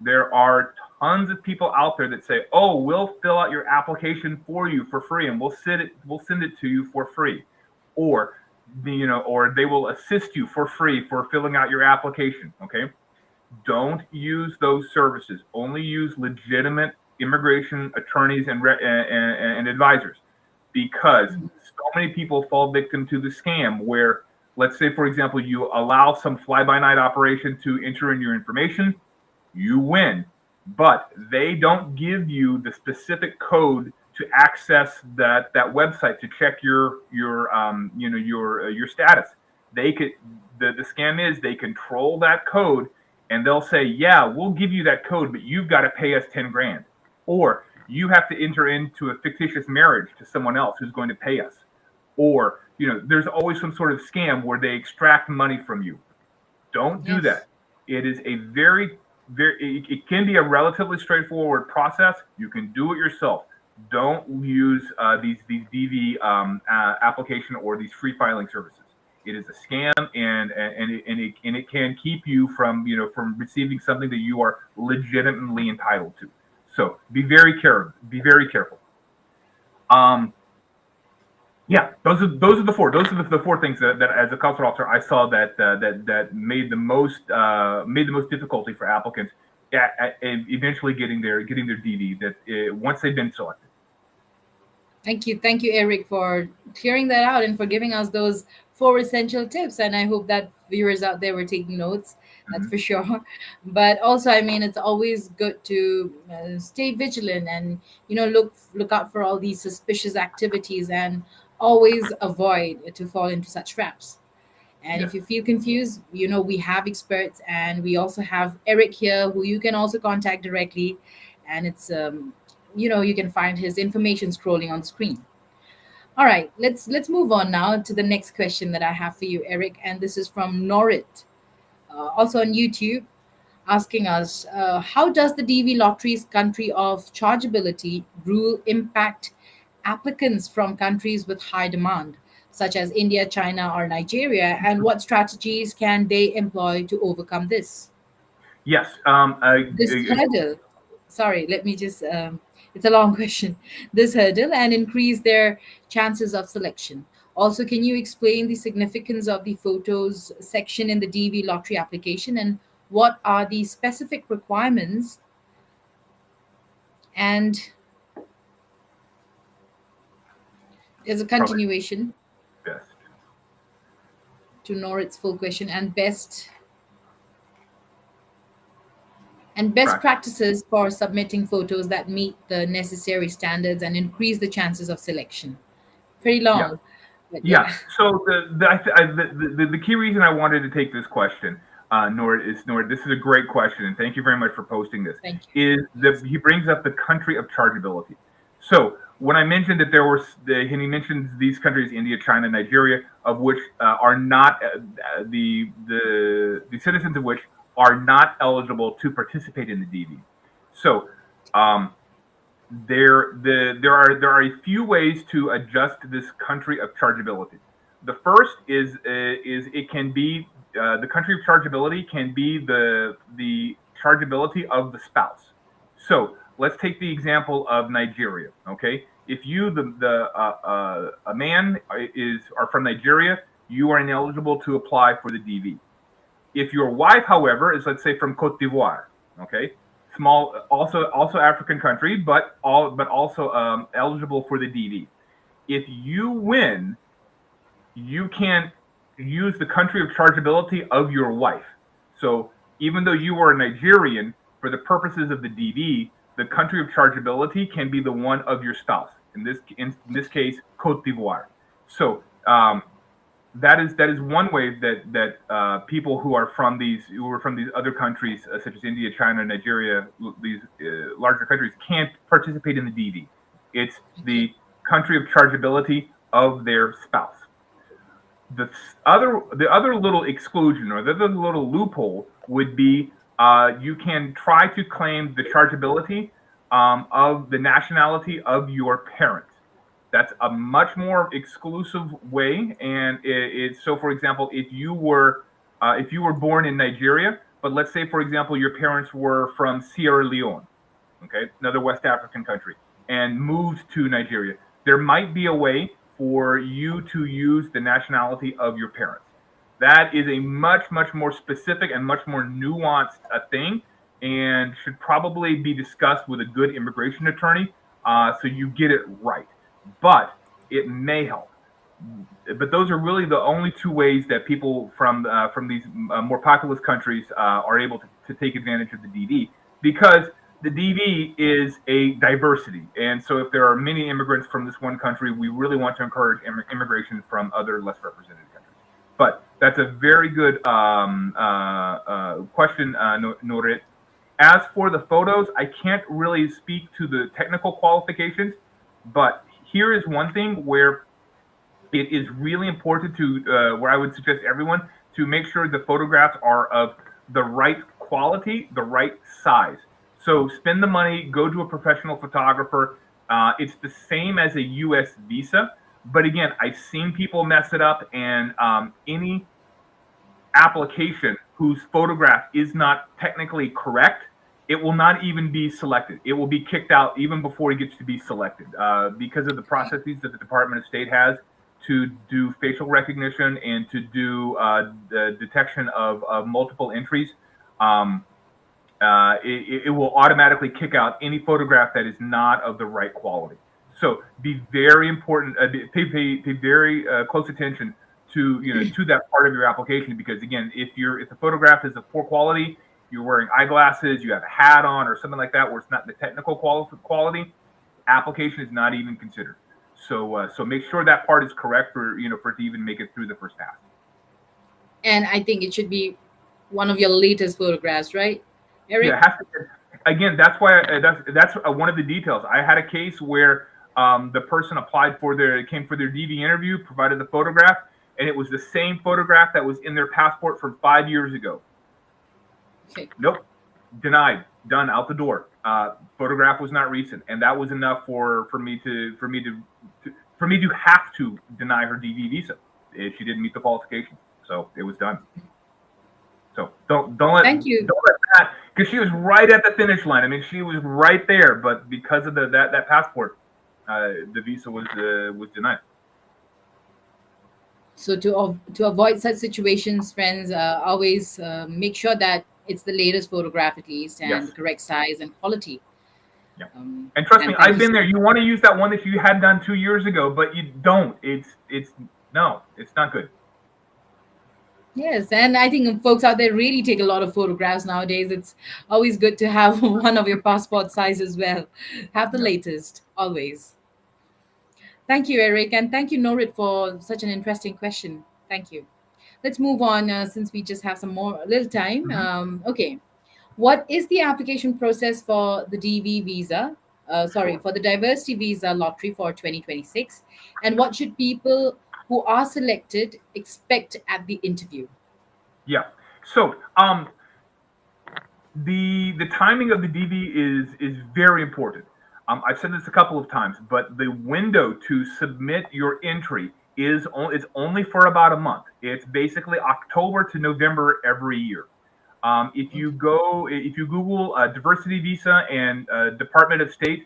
There are tons of people out there that say, "Oh, we'll fill out your application for you for free, and we'll send it to you for free," or or they will assist you for free for filling out your application. Okay, don't use those services. Only use legitimate immigration attorneys and advisors, because so many people fall victim to the scam where, let's say, for example, you allow some fly by night operation to enter in your information, you win, but they don't give you the specific code to access that website to check your status. They could the scam is they control that code, and they'll say, yeah, we'll give you that code, but you've got to pay us 10 grand, or you have to enter into a fictitious marriage to someone else who's going to pay us, or there's always some sort of scam where they extract money from you. Don't do Yes. that. It is a very, very, it can be a relatively straightforward process. You can do it yourself. don't use these DV application or these free filing services. It is a scam, and it can keep you from from receiving something that you are legitimately entitled to. So be very careful. Be very careful. Um, yeah, those are the four. Those are the four things that as a consular officer I saw that made the most difficulty for applicants at eventually getting their DV that once they've been selected. Thank you, Eric, for clearing that out and for giving us those four essential tips. And I hope that viewers out there were taking notes. That's Mhm. for sure. But also, I mean, it's always good to stay vigilant and look out for all these suspicious activities and always avoid to fall into such traps. And if Yes. you feel confused, we have experts, and we also have Eric here, who you can also contact directly. And you can find his information scrolling on the screen. All right, let's move on now to the next question that I have for you, Eric, and this is from Norit, also on YouTube, asking us, how does the DV lottery's country of chargeability rule impact applicants from countries with high demand, such as India, China, or Nigeria, and what strategies can they employ to overcome this? Yes. This hurdle, sorry, let me just, it's a long question. This hurdle and increase their chances of selection. Also, can you explain the significance of the photos section in the DV lottery application, and what are the specific requirements? And there's a Probably continuation best to Norit's full question, and best practice. practices for submitting photos that meet the necessary standards and increase the chances of selection. Pretty Yeah. long, but Yeah. yeah. So the key reason I wanted to take this question, Nord, this is a great question, and thank you very much for posting this. Thank you. Is that he brings up the country of chargeability? So when I mentioned that there were, and he mentions these countries, India, China, Nigeria, of which are not the citizens of which are not eligible to participate in the DV. So um, there are a few ways to adjust this country of chargeability. The first is it can be the country of chargeability can be the chargeability of the spouse. So let's take the example of Nigeria. Okay, if you the a man is are from Nigeria, you are ineligible to apply for the DV. If your wife, however, is, let's say, from Cote d'Ivoire, okay, small, also African country, but also eligible for the DV. If you win, you can use the country of chargeability of your wife. So even though you are a Nigerian, for the purposes of the DV, the country of chargeability can be the one of your spouse. In this case, Cote d'Ivoire. So that is one way that people who are from these other countries, such as India, China, Nigeria, these larger countries, can't participate in the DD. It's Okay. the country of chargeability of their spouse. The other little exclusion, or the other little loophole, would be you can try to claim the chargeability of the nationality of your parents. That's a much more exclusive way, and it's so. For example, if you were born in Nigeria, but let's say, for example, your parents were from Sierra Leone, okay, another West African country, and moved to Nigeria, there might be a way for you to use the nationality of your parents. That is a much, much more specific and much more nuanced thing, and should probably be discussed with a good immigration attorney so you get it right. But it may help. But those are really the only two ways that people from these more populous countries are able to take advantage of the DV, because the DV is a diversity, and so if there are many immigrants from this one country, we really want to encourage immigration from other less represented countries. But that's a very good question, Norit. As for the photos, I can't really speak to the technical qualifications, but here is one thing where it is really important to where I would suggest everyone to make sure the photographs are of the right quality, the right size. So spend the money, go to a professional photographer, It's the same as a U.S. visa, but again, I've seen people mess it up, and any application whose photograph is not technically correct, it will not even be selected. It will be kicked out even before it gets to be selected because of the processes that the Department of State has to do facial recognition and to do the detection of multiple entries. Um, it will automatically kick out any photograph that is not of the right quality. So be very important, pay very close attention to to that part of your application, because again, if the photograph is of poor quality, you're wearing eyeglasses, you have a hat on, or something like that, where it's not the technical quality, application is not even considered. So make sure that part is correct for for it to even make it through the first pass. And I think it should be one of your latest photographs, right, Yeah, Eric? it has to. Again, that's why that's one of the details. I had a case where the person applied for came for their DV interview, provided the photograph, and it was the same photograph that was in their passport from 5 years ago. Okay. Nope, denied, done, out the door. Photograph was not recent, and that was enough for me to have to deny her DV visa if she didn't meet the qualifications. So it was done. So Thank you. don't let that, because she was right at the finish line. I mean, she was right there, but because of that passport, the visa was denied. So to avoid such situations, friends, always make sure that it's the latest photograph at least, and the Yes, correct size and quality. yeah. And trust me, And thank I've you been so there. much. You want to use that one that you had done 2 years ago, but you don't. It's no, it's not good. Yes, and I think folks out there really take a lot of photographs nowadays. It's always good to have one of your passport size as well. Have the Yeah. latest, always. Thank you, Eric, and thank you, Norit, for such an interesting question. Thank you. Let's move on since we just have some more little time. Mhm. Okay, what is the application process for the DV visa? Sorry, Sure. for the diversity visa lottery for 2026, and what should people who are selected expect at the interview? Yeah. So the timing of the DV is very important. I've said this a couple of times, but the window to submit your entry is only for about a month. It's basically October to November every year. Okay. If you Google diversity visa and Department of State,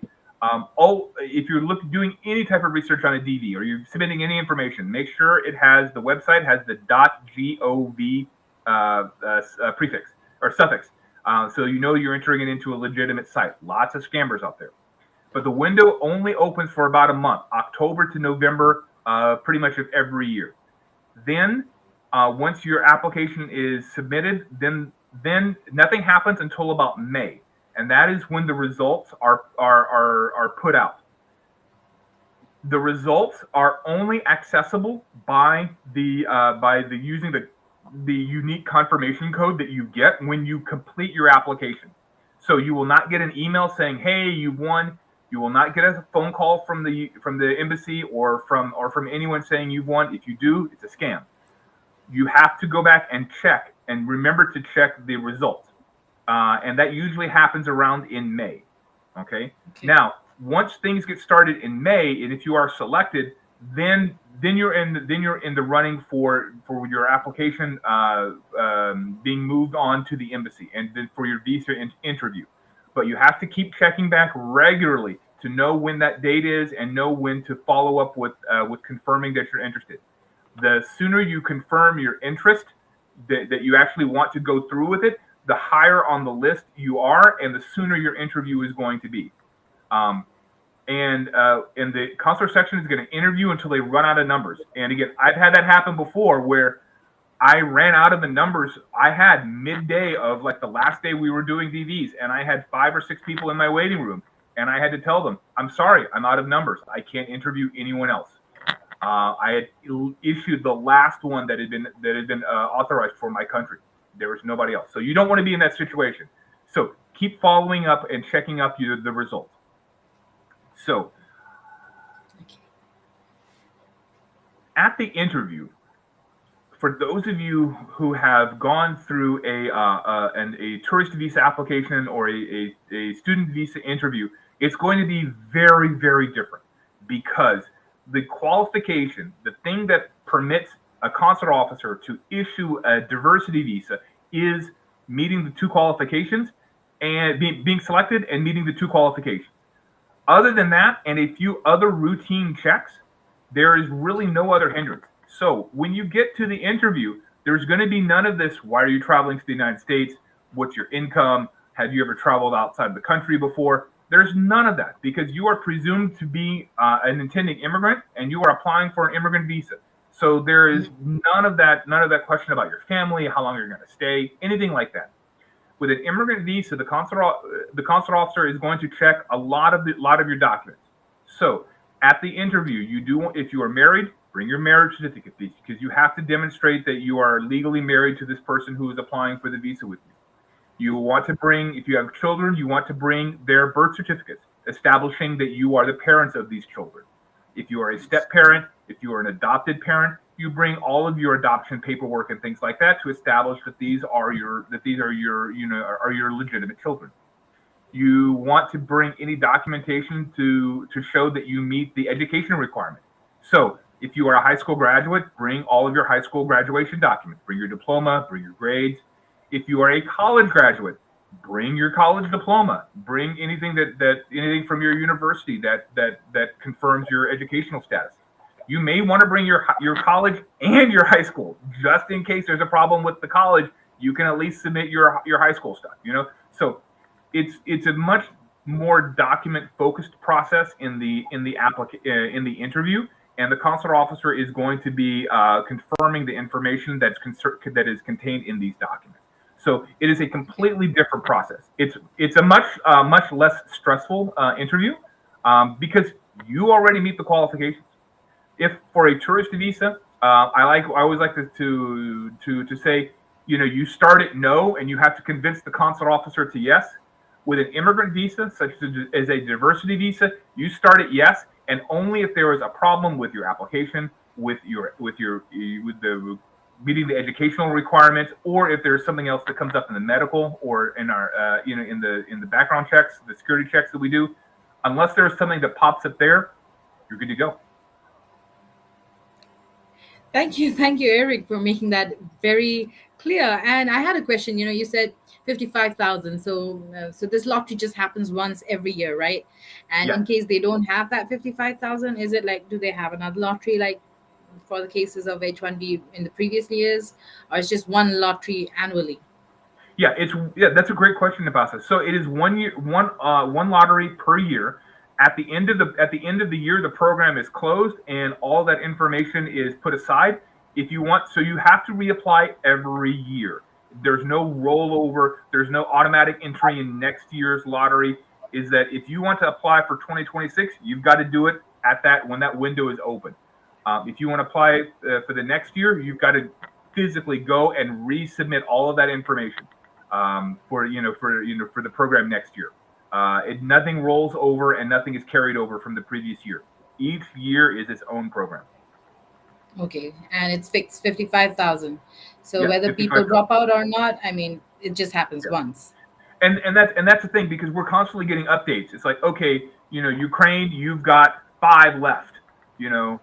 if you're doing any type of research on a DV or you're submitting any information, make sure the website has the .gov prefix or suffix, so you know you're entering it into a legitimate site. Lots of scammers out there, but the window only opens for about a month, October to November, pretty much of every year. Then, once your application is submitted, then nothing happens until about May, and that is when the results are put out. The results are only accessible by the using the unique confirmation code that you get when you complete your application. So you will not get an email saying, "Hey, you won." You will not get a phone call from the embassy or from anyone saying you've won. If you do, it's a scam. You have to go back and check and remember to check the results. And that usually happens around in May. Okay. Okay. Now, once things get started in May, and if you are selected, then you're in the running for your application being moved on to the embassy and then for your visa interview. But you have to keep checking back regularly to know when that date is and know when to follow up with confirming that you're interested. The sooner you confirm your interest, that you actually want to go through with it, the higher on the list you are, and the sooner your interview is going to be. Um, and the consular section is going to interview until they run out of numbers. And again, I've had that happen before where I ran out of the numbers I had midday of like the last day we were doing DVs, and I had 5 or 6 people in my waiting room, and I had to tell them, "I'm sorry, I'm out of numbers. I can't interview anyone else." I had issued the last one that had been authorized for my country. There was nobody else, so you don't want to be in that situation. So keep following up and checking up the results. So Okay. at the interview, for those of you who have gone through a tourist visa application or a student visa interview, It's going to be very, very different because the qualification, the thing that permits a consular officer to issue a diversity visa is meeting the two qualifications and being selected and meeting the two qualifications. Other than that, and a few other routine checks, there is really no other hindrance. So when you get to the interview, there's going to be none of this. Why are you traveling to the United States? What's your income? Have you ever traveled outside the country before? There's none of that because you are presumed to be an intending immigrant and you are applying for an immigrant visa. So there is none of that question about your family, how long you're going to stay, anything like that. With an immigrant visa, the consular officer is going to check a lot of your documents. So at the interview, you do if you are married, bring your marriage certificate because you have to demonstrate that you are legally married to this person who is applying for the visa with you. You want to bring, if you have children, you want to bring their birth certificates, establishing that you are the parents of these children. If you are a step parent, if you are an adopted parent, you bring all of your adoption paperwork and things like that to establish that these are your legitimate children. You want to bring any documentation to show that you meet the education requirement. So if you are a high school graduate, bring all of your high school graduation documents. Bring your diploma, bring your grades. If you are a college graduate, bring your college diploma. Bring anything from your university that confirms your educational status. You may want to bring your college and your high school just in case there's a problem with the college. You can at least submit your high school stuff. It's a much more document focused process in the interview, and the consular officer is going to be confirming the information that is contained in these documents. So it is a completely different process. It's a much less stressful interview because you already meet the qualifications. If for a tourist visa, I always like to say, you start at no and you have to convince the consular officer to yes. With an immigrant visa, such as a diversity visa, you start at yes, and only if there is a problem with your application, with the meeting the educational requirements, or if there's something else that comes up in the medical or in our in the background checks, the security checks that we do. Unless there's something that pops up there, you're good to go. Thank you, Eric, for making that very clear. And I had a question. You said 55,000. So this lottery just happens once every year, right? And in Yes. case they don't have that 55,000, is it like, do they have another lottery like for the cases of H1B in the previous years, or it's just one lottery annually? Yeah, that's a great question, Nipasa. So it is one lottery per year. At the end of the year, the program is closed and all that information is put aside. If you want, so you have to reapply every year. There's no rollover. There's no automatic entry in next year's lottery. Is that if you want to apply for 2026, you've got to do it at that when that window is open. If you want to apply for the next year, you've got to physically go and resubmit all of that information for the program next year. Nothing rolls over and nothing is carried over from the previous year. Each year is its own program. Okay, and it's fixed 55,000. So Yeah, whether people 55,000. drop out or not, I mean, it just happens Yeah. once. And that's the thing because we're constantly getting updates. It's like, okay, Ukraine, you've got five left, as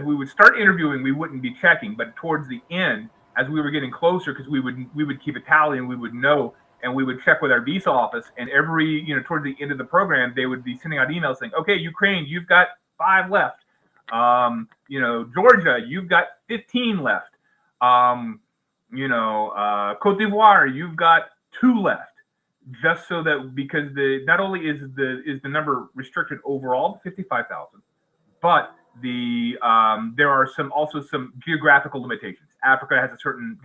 we would start interviewing, we wouldn't be checking, but towards the end, as we were getting closer, because we would keep a tally and we would know, and we would check with our visa office, and towards the end of the program, they would be sending out emails saying, okay, Ukraine, you've got five left. Georgia, you've got 15 left. Um, Cote d'Ivoire, you've got two left. Just so that because the not only is the number restricted overall to 55,000, but there are some geographical limitations. Africa gets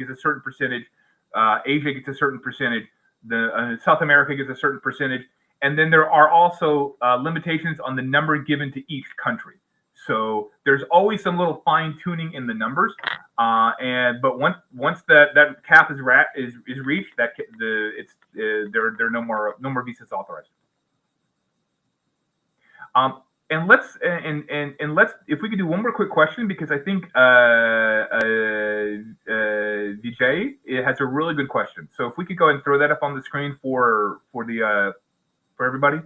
a certain percentage, Asia gets a certain percentage, the South America gets a certain percentage, and then there are also limitations on the number given to each country. So there's always some little fine tuning in the numbers, but once that cap is reached, there are no more visas authorized. And let's if we could do one more quick question because I think Vijay has a really good question. So if we could go ahead and throw that up on the screen for for everybody?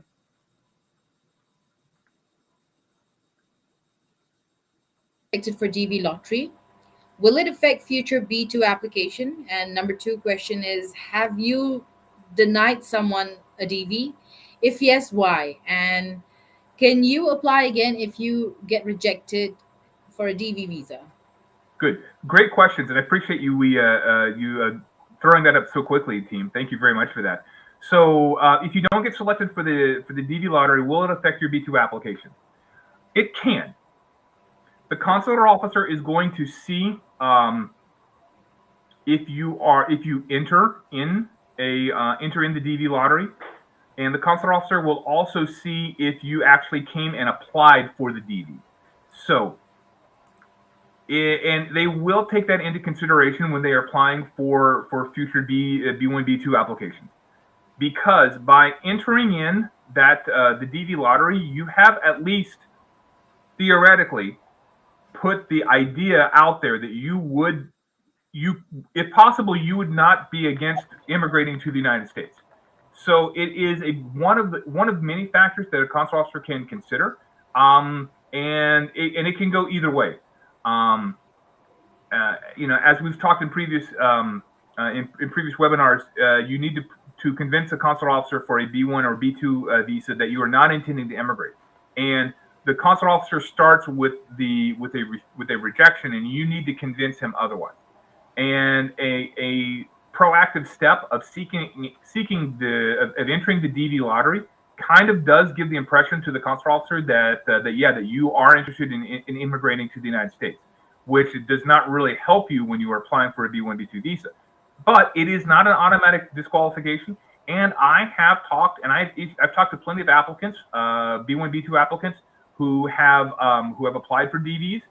Selected for DV lottery, will it affect future B2 application? And number two question is, have you denied someone a DV? If yes, why? And can you apply again if you get rejected for a DV visa? Good, great questions, and I appreciate you throwing that up so quickly, team. Thank you very much for that. So, if you don't get selected for the DV lottery, will it affect your B2 application? It can. The consular officer is going to see if you enter in the DV lottery, and the consular officer will also see if you actually came and applied for the DV. So, and they will take that into consideration when they are applying for future B1 B2 applications, because by entering in that the DV lottery, you have at least theoretically put the idea out there that you if possible you would not be against immigrating to the United States. So it is one of many factors that a consular officer can consider, and it can go either way. Um, as we've talked in in previous webinars, you need to convince a consular officer for a B1 or B2 visa that you are not intending to immigrate, and the consular officer starts with a rejection, and you need to convince him otherwise. And a proactive step of entering the DV lottery kind of does give the impression to the consular officer that you are interested in immigrating to the United States, which does not really help you when you are applying for a B1 B2 visa. But it is not an automatic disqualification. And I have talked, and I've talked to plenty of applicants, B1 B2 applicants who have applied for DVs.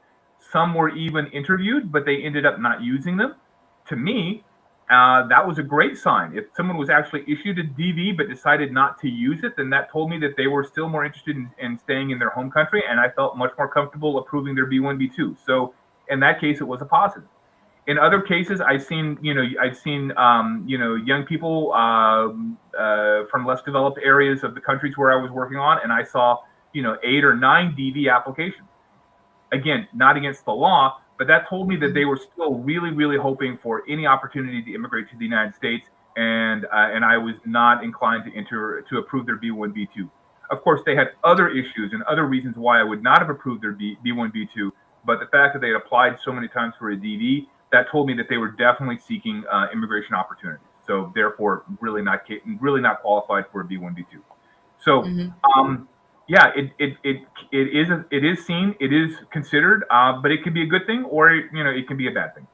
Some were even interviewed, but they ended up not using them. To me, that was a great sign. If someone was actually issued a DV but decided not to use it, then that told me that they were still more interested in staying in their home country, and I felt much more comfortable approving their B1, B2. So in that case, it was a positive. In other cases, I've seen young people from less developed areas of the countries where I was working on, and I saw 8 or 9 DV applications. Again, not against the law, but that told me that they were still really, really hoping for any opportunity to immigrate to the United States, and I was not inclined to approve their B1, B2. Of course, they had other issues and other reasons why I would not have approved their B1, B2, but the fact that they had applied so many times for a DV, that told me that they were definitely seeking immigration opportunities. So therefore, really not qualified for a B1, B2. So. Yeah, it is seen, it is considered, but it can be a good thing, or it can be a bad thing.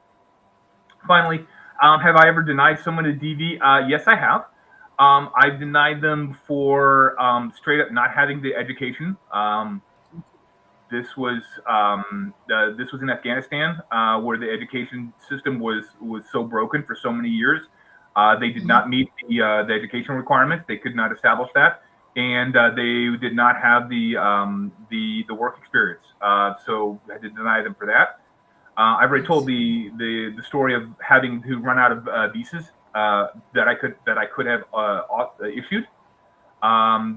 Finally, have I ever denied someone a DV? Yes, I have. I've denied them for straight up not having the education. This was in Afghanistan, where the education system was so broken for so many years. They did not meet the education requirements. They could not establish that, and they did not have the work experience. So I had to deny them for that. I've already told the story of having to run out of visas that I could have issued.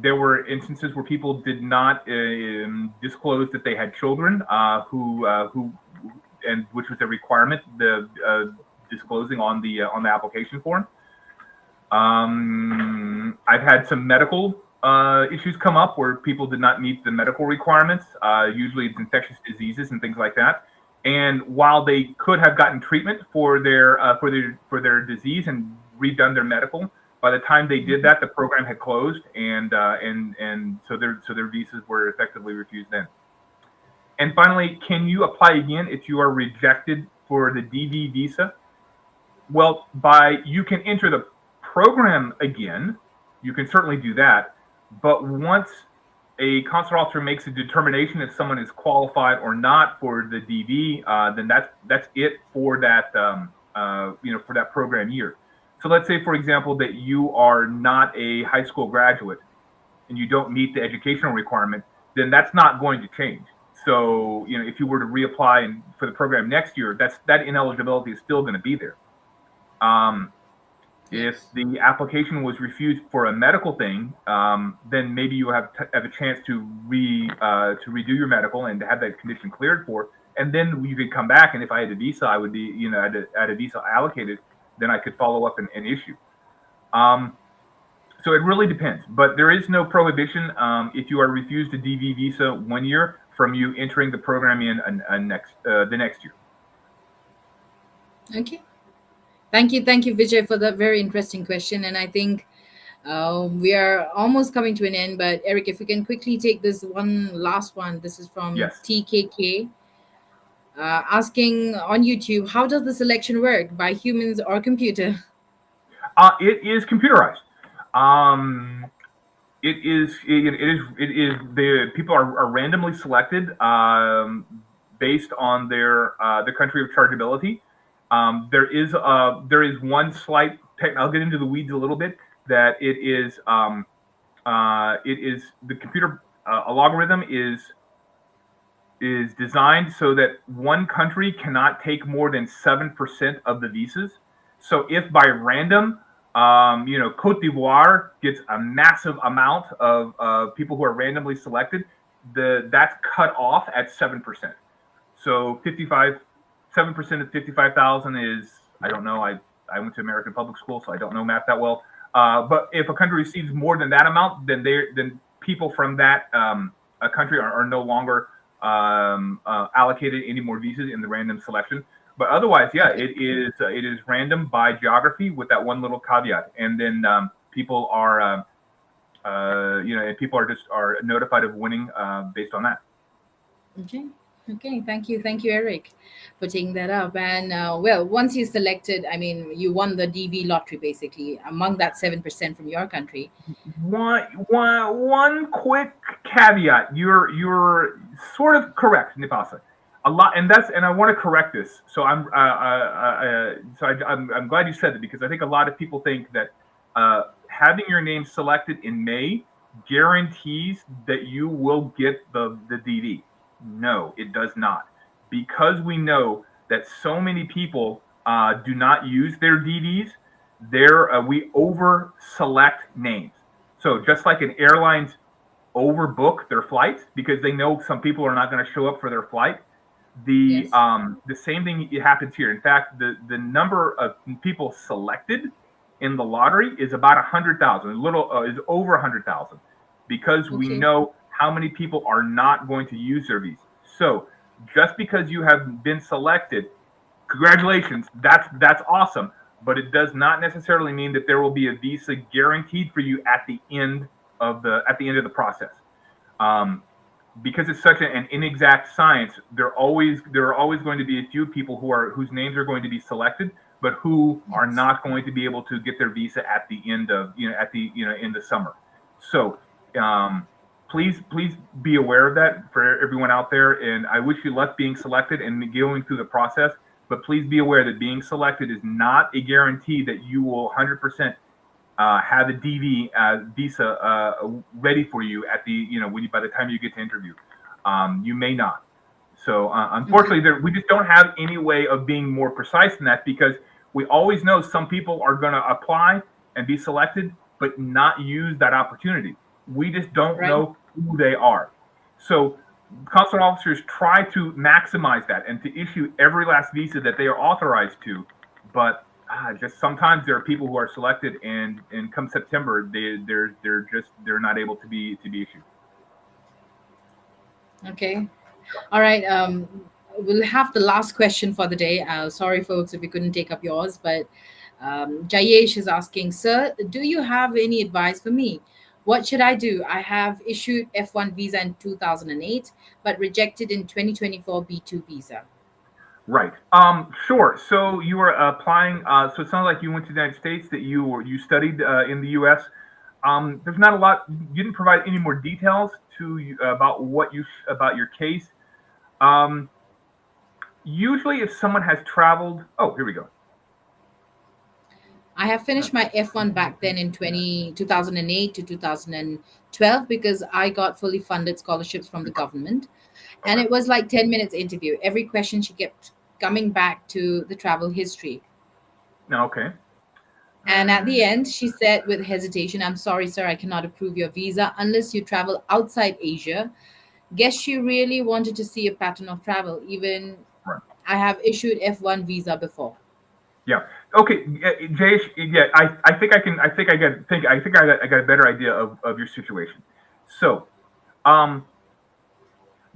There were instances where people did not disclose that they had children, and which was a requirement, the disclosing on the application form. I've had some medical issues come up where people did not meet the medical requirements. Usually, it's infectious diseases and things like that. And while they could have gotten treatment for their disease and redone their medical, by the time they did that, the program had closed, and so their visas were effectively refused then. And finally, can you apply again if you are rejected for the DV visa? Well, you can enter the program again. You can certainly do that, but once a consular officer makes a determination if someone is qualified or not for the DV, then that's it for that for that program year. So let's say, for example, that you are not a high school graduate and you don't meet the educational requirement, then that's not going to change. So, if you were to reapply for the program next year, that ineligibility is still going to be there. If Yes. the application was refused for a medical thing, then maybe you have a chance to redo your medical and to have that condition cleared for, and then you could come back. And if I had a visa, I would be had a visa allocated, then I could follow up and issue. Um, so it really depends, but there is no prohibition if you are refused a DV visa 1 year from you entering the program in the next year. Okay. Thank you, Vijay, for that very interesting question. And I think we are almost coming to an end. But Eric, if we can quickly take this one last one. This is from Yes. TKK, asking on YouTube, how does the selection work, by humans or computer? It is computerized. Um, it is the people are randomly selected based on their country of chargeability. There is one slight tech. I'll get into the weeds a little bit. That it is the computer a logarithm is designed so that one country cannot take more than 7% of the visas. So if by random, Cote d'Ivoire gets a massive amount of people who are randomly selected, that's cut off at 7%. So 7% of 55,000 is, I don't know, I went to American public school, so I don't know math that well. But if a country receives more than that amount, then people from that a country are no longer allocated any more visas in the random selection. But otherwise, yeah, Okay. it is random by geography with that one little caveat, and then people are and people are just are notified of winning based on that. Okay. Okay. Thank you, Eric, for taking that up. And well, once you selected, I mean, you won the DV lottery basically among that 7% from your country. One quick caveat. You're sort of correct, Nipasa. A lot, and I want to correct this. So I'm glad you said it because I think a lot of people think that having your name selected in May guarantees that you will get the DD. No, it does not, because we know that so many people do not use their DDs. We over select names. So just like an airline's overbook their flights because they know some people are not going to show up for their flight, Yes. the same thing happens here. In fact, the number of people selected in the lottery is about 100,000. A little is over 100,000 because we Okay. know how many people are not going to use their visa. So just because you have been selected, congratulations, that's awesome. But it does not necessarily mean that there will be a visa guaranteed for you at the end of the process. Um, because it's such an inexact science, there are always going to be a few people whose names are going to be selected, but who are Yes. not going to be able to get their visa at the end of in the summer. So um, please be aware of that for everyone out there. And I wish you luck being selected and going through the process. But please be aware that being selected is not a guarantee that you will 100% have a DV visa ready for you at the when by the time you get to interview. You may not. So Okay. unfortunately, we just don't have any way of being more precise than that because we always know some people are going to apply and be selected, but not use that opportunity. We just don't Right. know who they are. So consular officers try to maximize that and to issue every last visa that they are authorized to, but just sometimes there are people who are selected and come September they're not able to be issued. Okay. All right. We'll have the last question for the day. Sorry, folks, if we couldn't take up yours, but Jayesh is asking, Sir, do you have any advice for me? What should I do? I have issued F1 visa in 2008, but rejected in 2024 B2 visa. Right. Sure. So you were applying. So it sounds like you went to the United States. That you studied in the U.S. There's not a lot. You didn't provide any more details about about your case. Um, Usually, if someone has traveled, oh, here we go. I have finished my F1 back then in 2008 to 2012 because I got fully funded scholarships from the government. And Okay. it was like 10 minutes interview. Every question she kept coming back to the travel history. No, okay. And at the end, she said with hesitation, "I'm sorry, sir, I cannot approve your visa unless you travel outside Asia." Guess she really wanted to see a pattern of travel. Even Right. I have issued F1 visa before. Yeah. Okay, Jayesh. Yeah, I think I can. I think I got a better idea of your situation. So, um,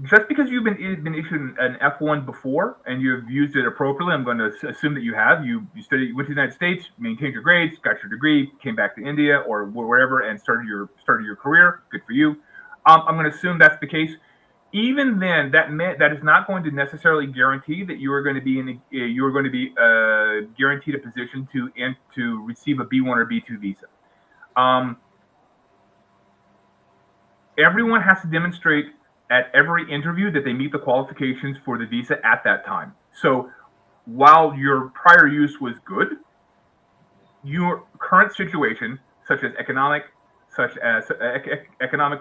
just because you've been issued an F1 before and you've used it appropriately, I'm going to assume that you have. You studied, went to the United States, maintained your grades, got your degree, came back to India or wherever, and started your career. Good for you. I'm going to assume that's the case. Even then, that is not going to necessarily guarantee that you are going to be you are going to be guaranteed a position to receive a B1 or B2 visa. Um, Everyone has to demonstrate at every interview that they meet the qualifications for the visa at that time. So while your prior use was good, your current situation, such as economic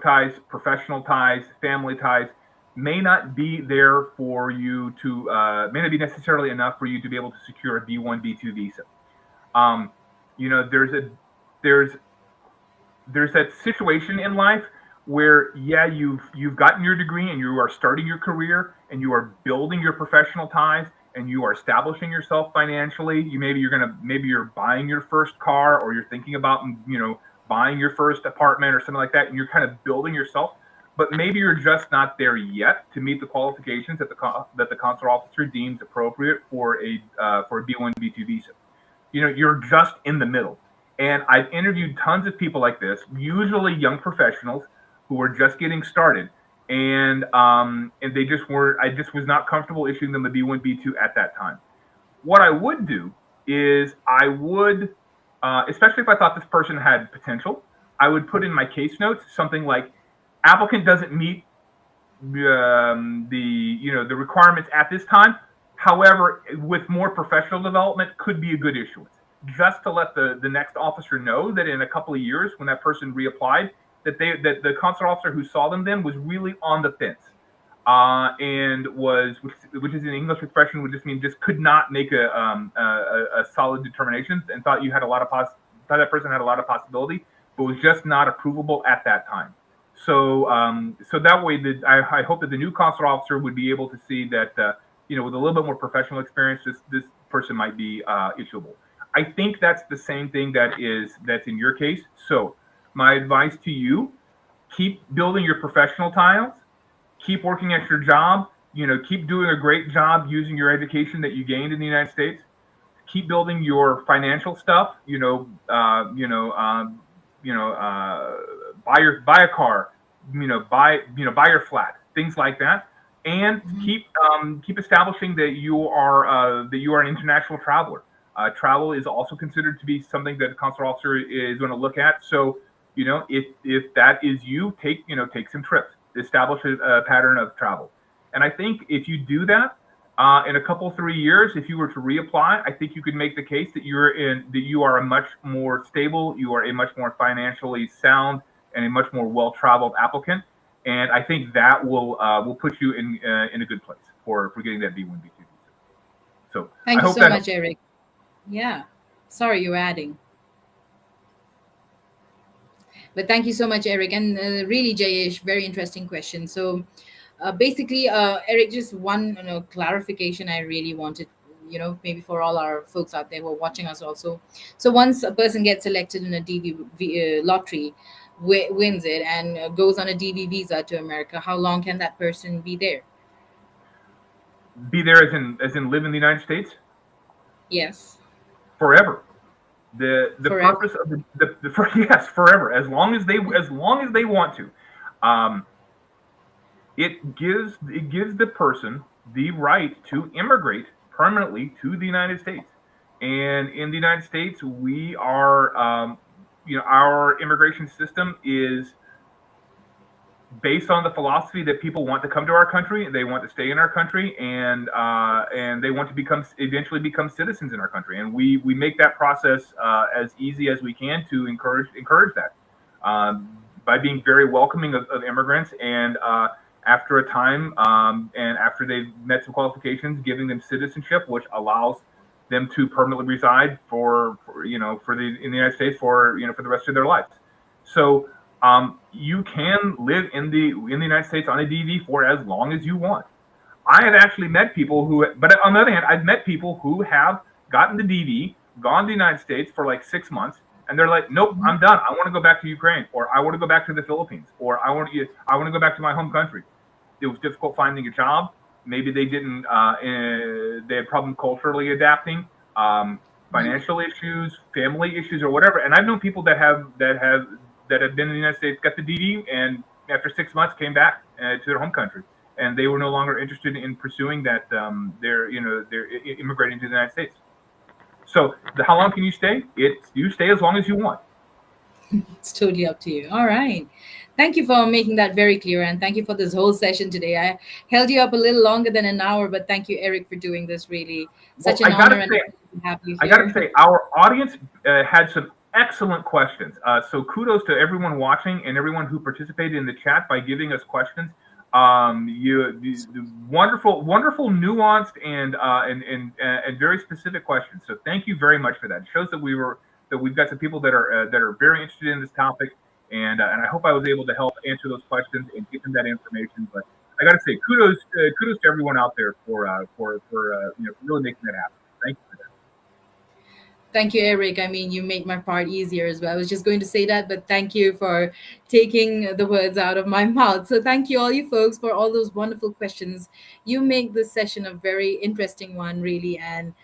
ties, professional ties, family ties, may not be there for you to may not be necessarily enough for you to be able to secure a B1 B2 visa. Um, you know, there's there's that situation in life where yeah you've gotten your degree and you are starting your career and you are building your professional ties and you are establishing yourself financially. Maybe you're buying your first car or you're thinking about buying your first apartment or something like that, and you're kind of building yourself, but maybe you're just not there yet to meet the qualifications that the consular officer deems appropriate for a B1 B2 visa. You're just in the middle. And I've interviewed tons of people like this, usually young professionals who are just getting started, and they just weren't. I just was not comfortable issuing them a B1 B2 at that time. What I would do is I would, especially if I thought this person had potential, I would put in my case notes something like, applicant doesn't meet the requirements at this time. However, with more professional development, could be a good issuance. Just to let the next officer know that in a couple of years, when that person reapplied, that the consular officer who saw them then was really on the fence, and which is an English expression would just mean just could not make a solid determination, and thought you had a lot of thought that person had a lot of possibility, but was just not approvable at that time. So that way, I hope that the new consular officer would be able to see that with a little bit more professional experience, this person might be issuable. I think that's the same thing that's in your case. So my advice to you: keep building your professional tiles, keep working at your job, keep doing a great job using your education that you gained in the United States. Keep building your financial stuff. Buy a car, buy your flat, things like that, and Mhm. keep establishing that you are an international traveler. Travel is also considered to be something that the consular officer is going to look at. So, if that is you, take some trips, establish a pattern of travel, and I think if you do that, in a couple 3 years, if you were to reapply, I think you could make the case that you are a much more stable, you are a much more financially sound, and a much more well-traveled applicant. And I think that will put you in a good place for getting that B1 B2 visa. So I Thank you hope so that much, helps. Eric. Yeah. Sorry, you're adding. But thank you so much, Eric. And really, Jayesh, very interesting question. So basically, Eric, just one clarification I really wanted, maybe for all our folks out there who are watching us also. So once a person gets selected in a DV lottery, wins it, and goes on a DV visa to America, how long can that person be there? Be there as in live in the United States Yes, forever. The forever. purpose of yes, forever, as long as they want to. Um, it gives the person the right to immigrate permanently to the United States. And in the United States, we are, our immigration system is based on the philosophy that people want to come to our country, they want to stay in our country, and they want to eventually become citizens in our country. And we make that process as easy as we can to encourage that, by being very welcoming of immigrants, and after a time, and after they've met some qualifications, giving them citizenship, which allows them to permanently reside for in the United States for the rest of their lives. So you can live in the United States on a DV for as long as you want. I have actually met people but on the other hand, I've met people who have gotten the DV, gone to the United States for like 6 months, and they're like, "Nope, I'm done. I want to go back to Ukraine, or I want to go back to the Philippines, or I want to go back to my home country." It was difficult finding a job. Maybe they didn't. They had problem culturally adapting, financial issues, family issues, or whatever. And I've known people that have been in the United States, got the DD, and after 6 months came back to their home country, and they were no longer interested in pursuing that. They're immigrating to the United States. So how long can you stay? You stay as long as you want. It's totally up to you. All right. Thank you for making that very clear. And thank you for this whole session today. I held you up a little longer than an hour, but thank you, Eric, for doing this. Really Well, such an honor and a pleasure to have you I gotta here. say, our audience had some excellent questions. So kudos to everyone watching and everyone who participated in the chat by giving us questions. The wonderful, wonderful, nuanced and very specific questions. So thank you very much for that. It shows that we've got some people that are very interested in this topic, and I hope I was able to help answer those questions and give them that information. But I got to say, kudos to everyone out there for really making that happen. Thank you for that. Thank you, Eric. I mean, you make my part easier as well. I was just going to say that, but thank you for taking the words out of my mouth. So, thank you, all you folks, for all those wonderful questions. You make this session a very interesting one, really. And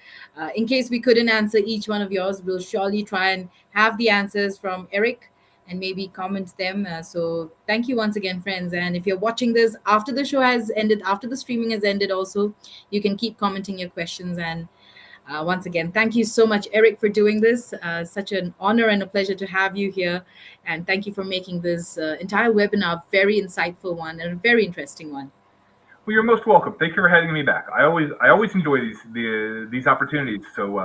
in case we couldn't answer each one of yours, we'll surely try and have the answers from Eric and maybe comment them. So, thank you once again, friends. And if you're watching this after the show has ended, after the streaming has ended, also, you can keep commenting your questions. And once again, thank you so much, Eric, for doing this. Such an honor and a pleasure to have you here. And thank you for making this entire webinar a very insightful one and a very interesting one. Well, you're most welcome. Thank you for having me back. I always enjoy these opportunities. So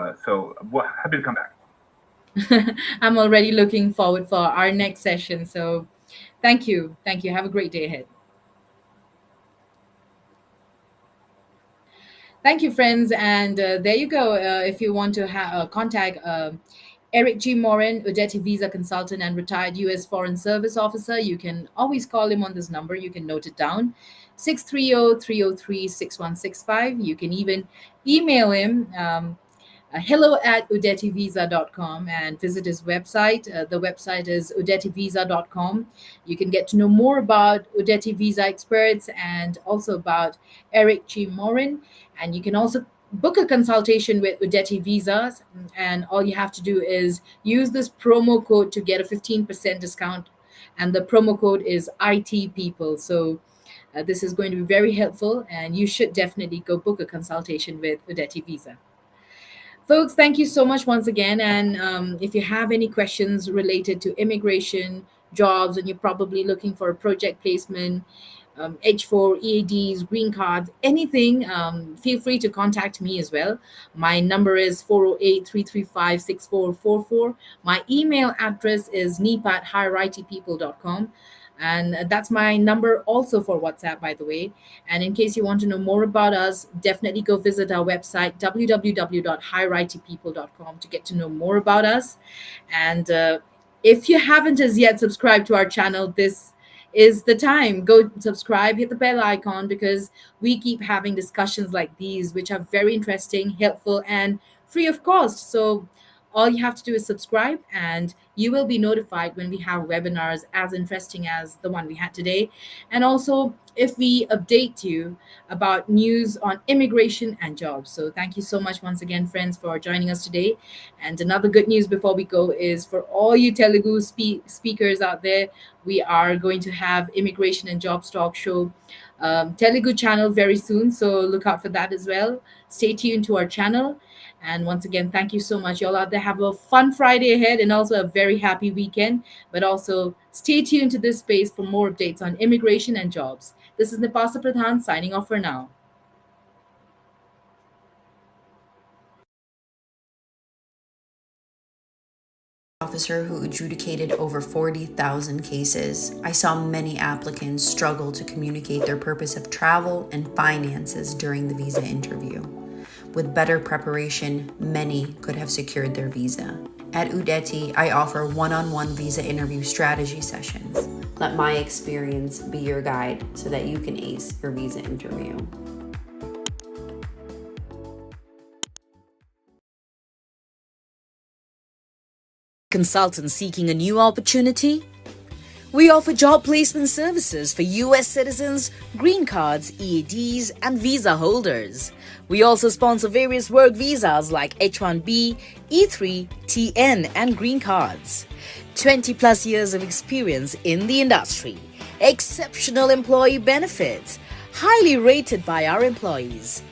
happy to come back. I'm already looking forward for our next session. So thank you. Thank you. Have a great day ahead. Thank you, friends. And there you go. If you want to contact Eric G. Morin, Udeti Visa Consultant and retired U.S. Foreign Service Officer, you can always call him on this number. You can note it down, 630-303-6165. You can even email him. Hello@udetivisa.com and visit his website. The website is udetivisa.com. You can get to know more about Udeti Visa experts and also about Eric G. Morin. And you can also book a consultation with Udeti Visas. And all you have to do is use this promo code to get a 15% discount. And the promo code is IT People. So this is going to be very helpful. And you should definitely go book a consultation with Udeti Visa. Folks, thank you so much once again. And if you have any questions related to immigration, jobs, and you're probably looking for a project placement, H4, EADs, green cards, anything, feel free to contact me as well. My number is 408-335-6444. My email address is neep@higherightpeople.com. And that's my number also for WhatsApp, by the way. And in case you want to know more about us, definitely go visit our website, www.higherightpeople.com, to get to know more about us. And if you haven't as yet subscribed to our channel, this is the time. Go subscribe, hit the bell icon, because we keep having discussions like these, which are very interesting, helpful, and free of cost. So all you have to do is subscribe, and you will be notified when we have webinars as interesting as the one we had today. And also, if we update you about news on immigration and jobs. So thank you so much once again, friends, for joining us today. And another good news before we go is for all you Telugu speakers out there, we are going to have Immigration and Jobs Talk Show Telugu channel very soon. So look out for that as well. Stay tuned to our channel. And once again, thank you so much. Y'all out there have a fun Friday ahead and also a very happy weekend. But also stay tuned to this space for more updates on immigration and jobs. This is Nipasa Pradhan signing off for now. Officer who adjudicated over 40,000 cases, I saw many applicants struggle to communicate their purpose of travel and finances during the visa interview. With better preparation, many could have secured their visa. At Udeti, I offer one-on-one visa interview strategy sessions. Let my experience be your guide so that you can ace your visa interview. Consultant seeking a new opportunity? We offer job placement services for US citizens, green cards, EADs, and visa holders. We also sponsor various work visas like H-1B, E3, TN, and green cards. 20 plus years of experience in the industry. Exceptional employee benefits. Highly rated by our employees.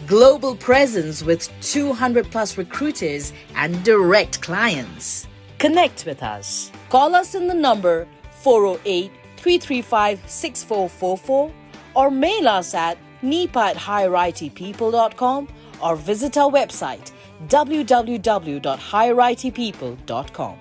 Global presence with 200 plus recruiters and direct clients. Connect with us. Call us in the number 408-335-6444 or mail us at nipa@higheritpeople.com or visit our website www.higheritpeople.com.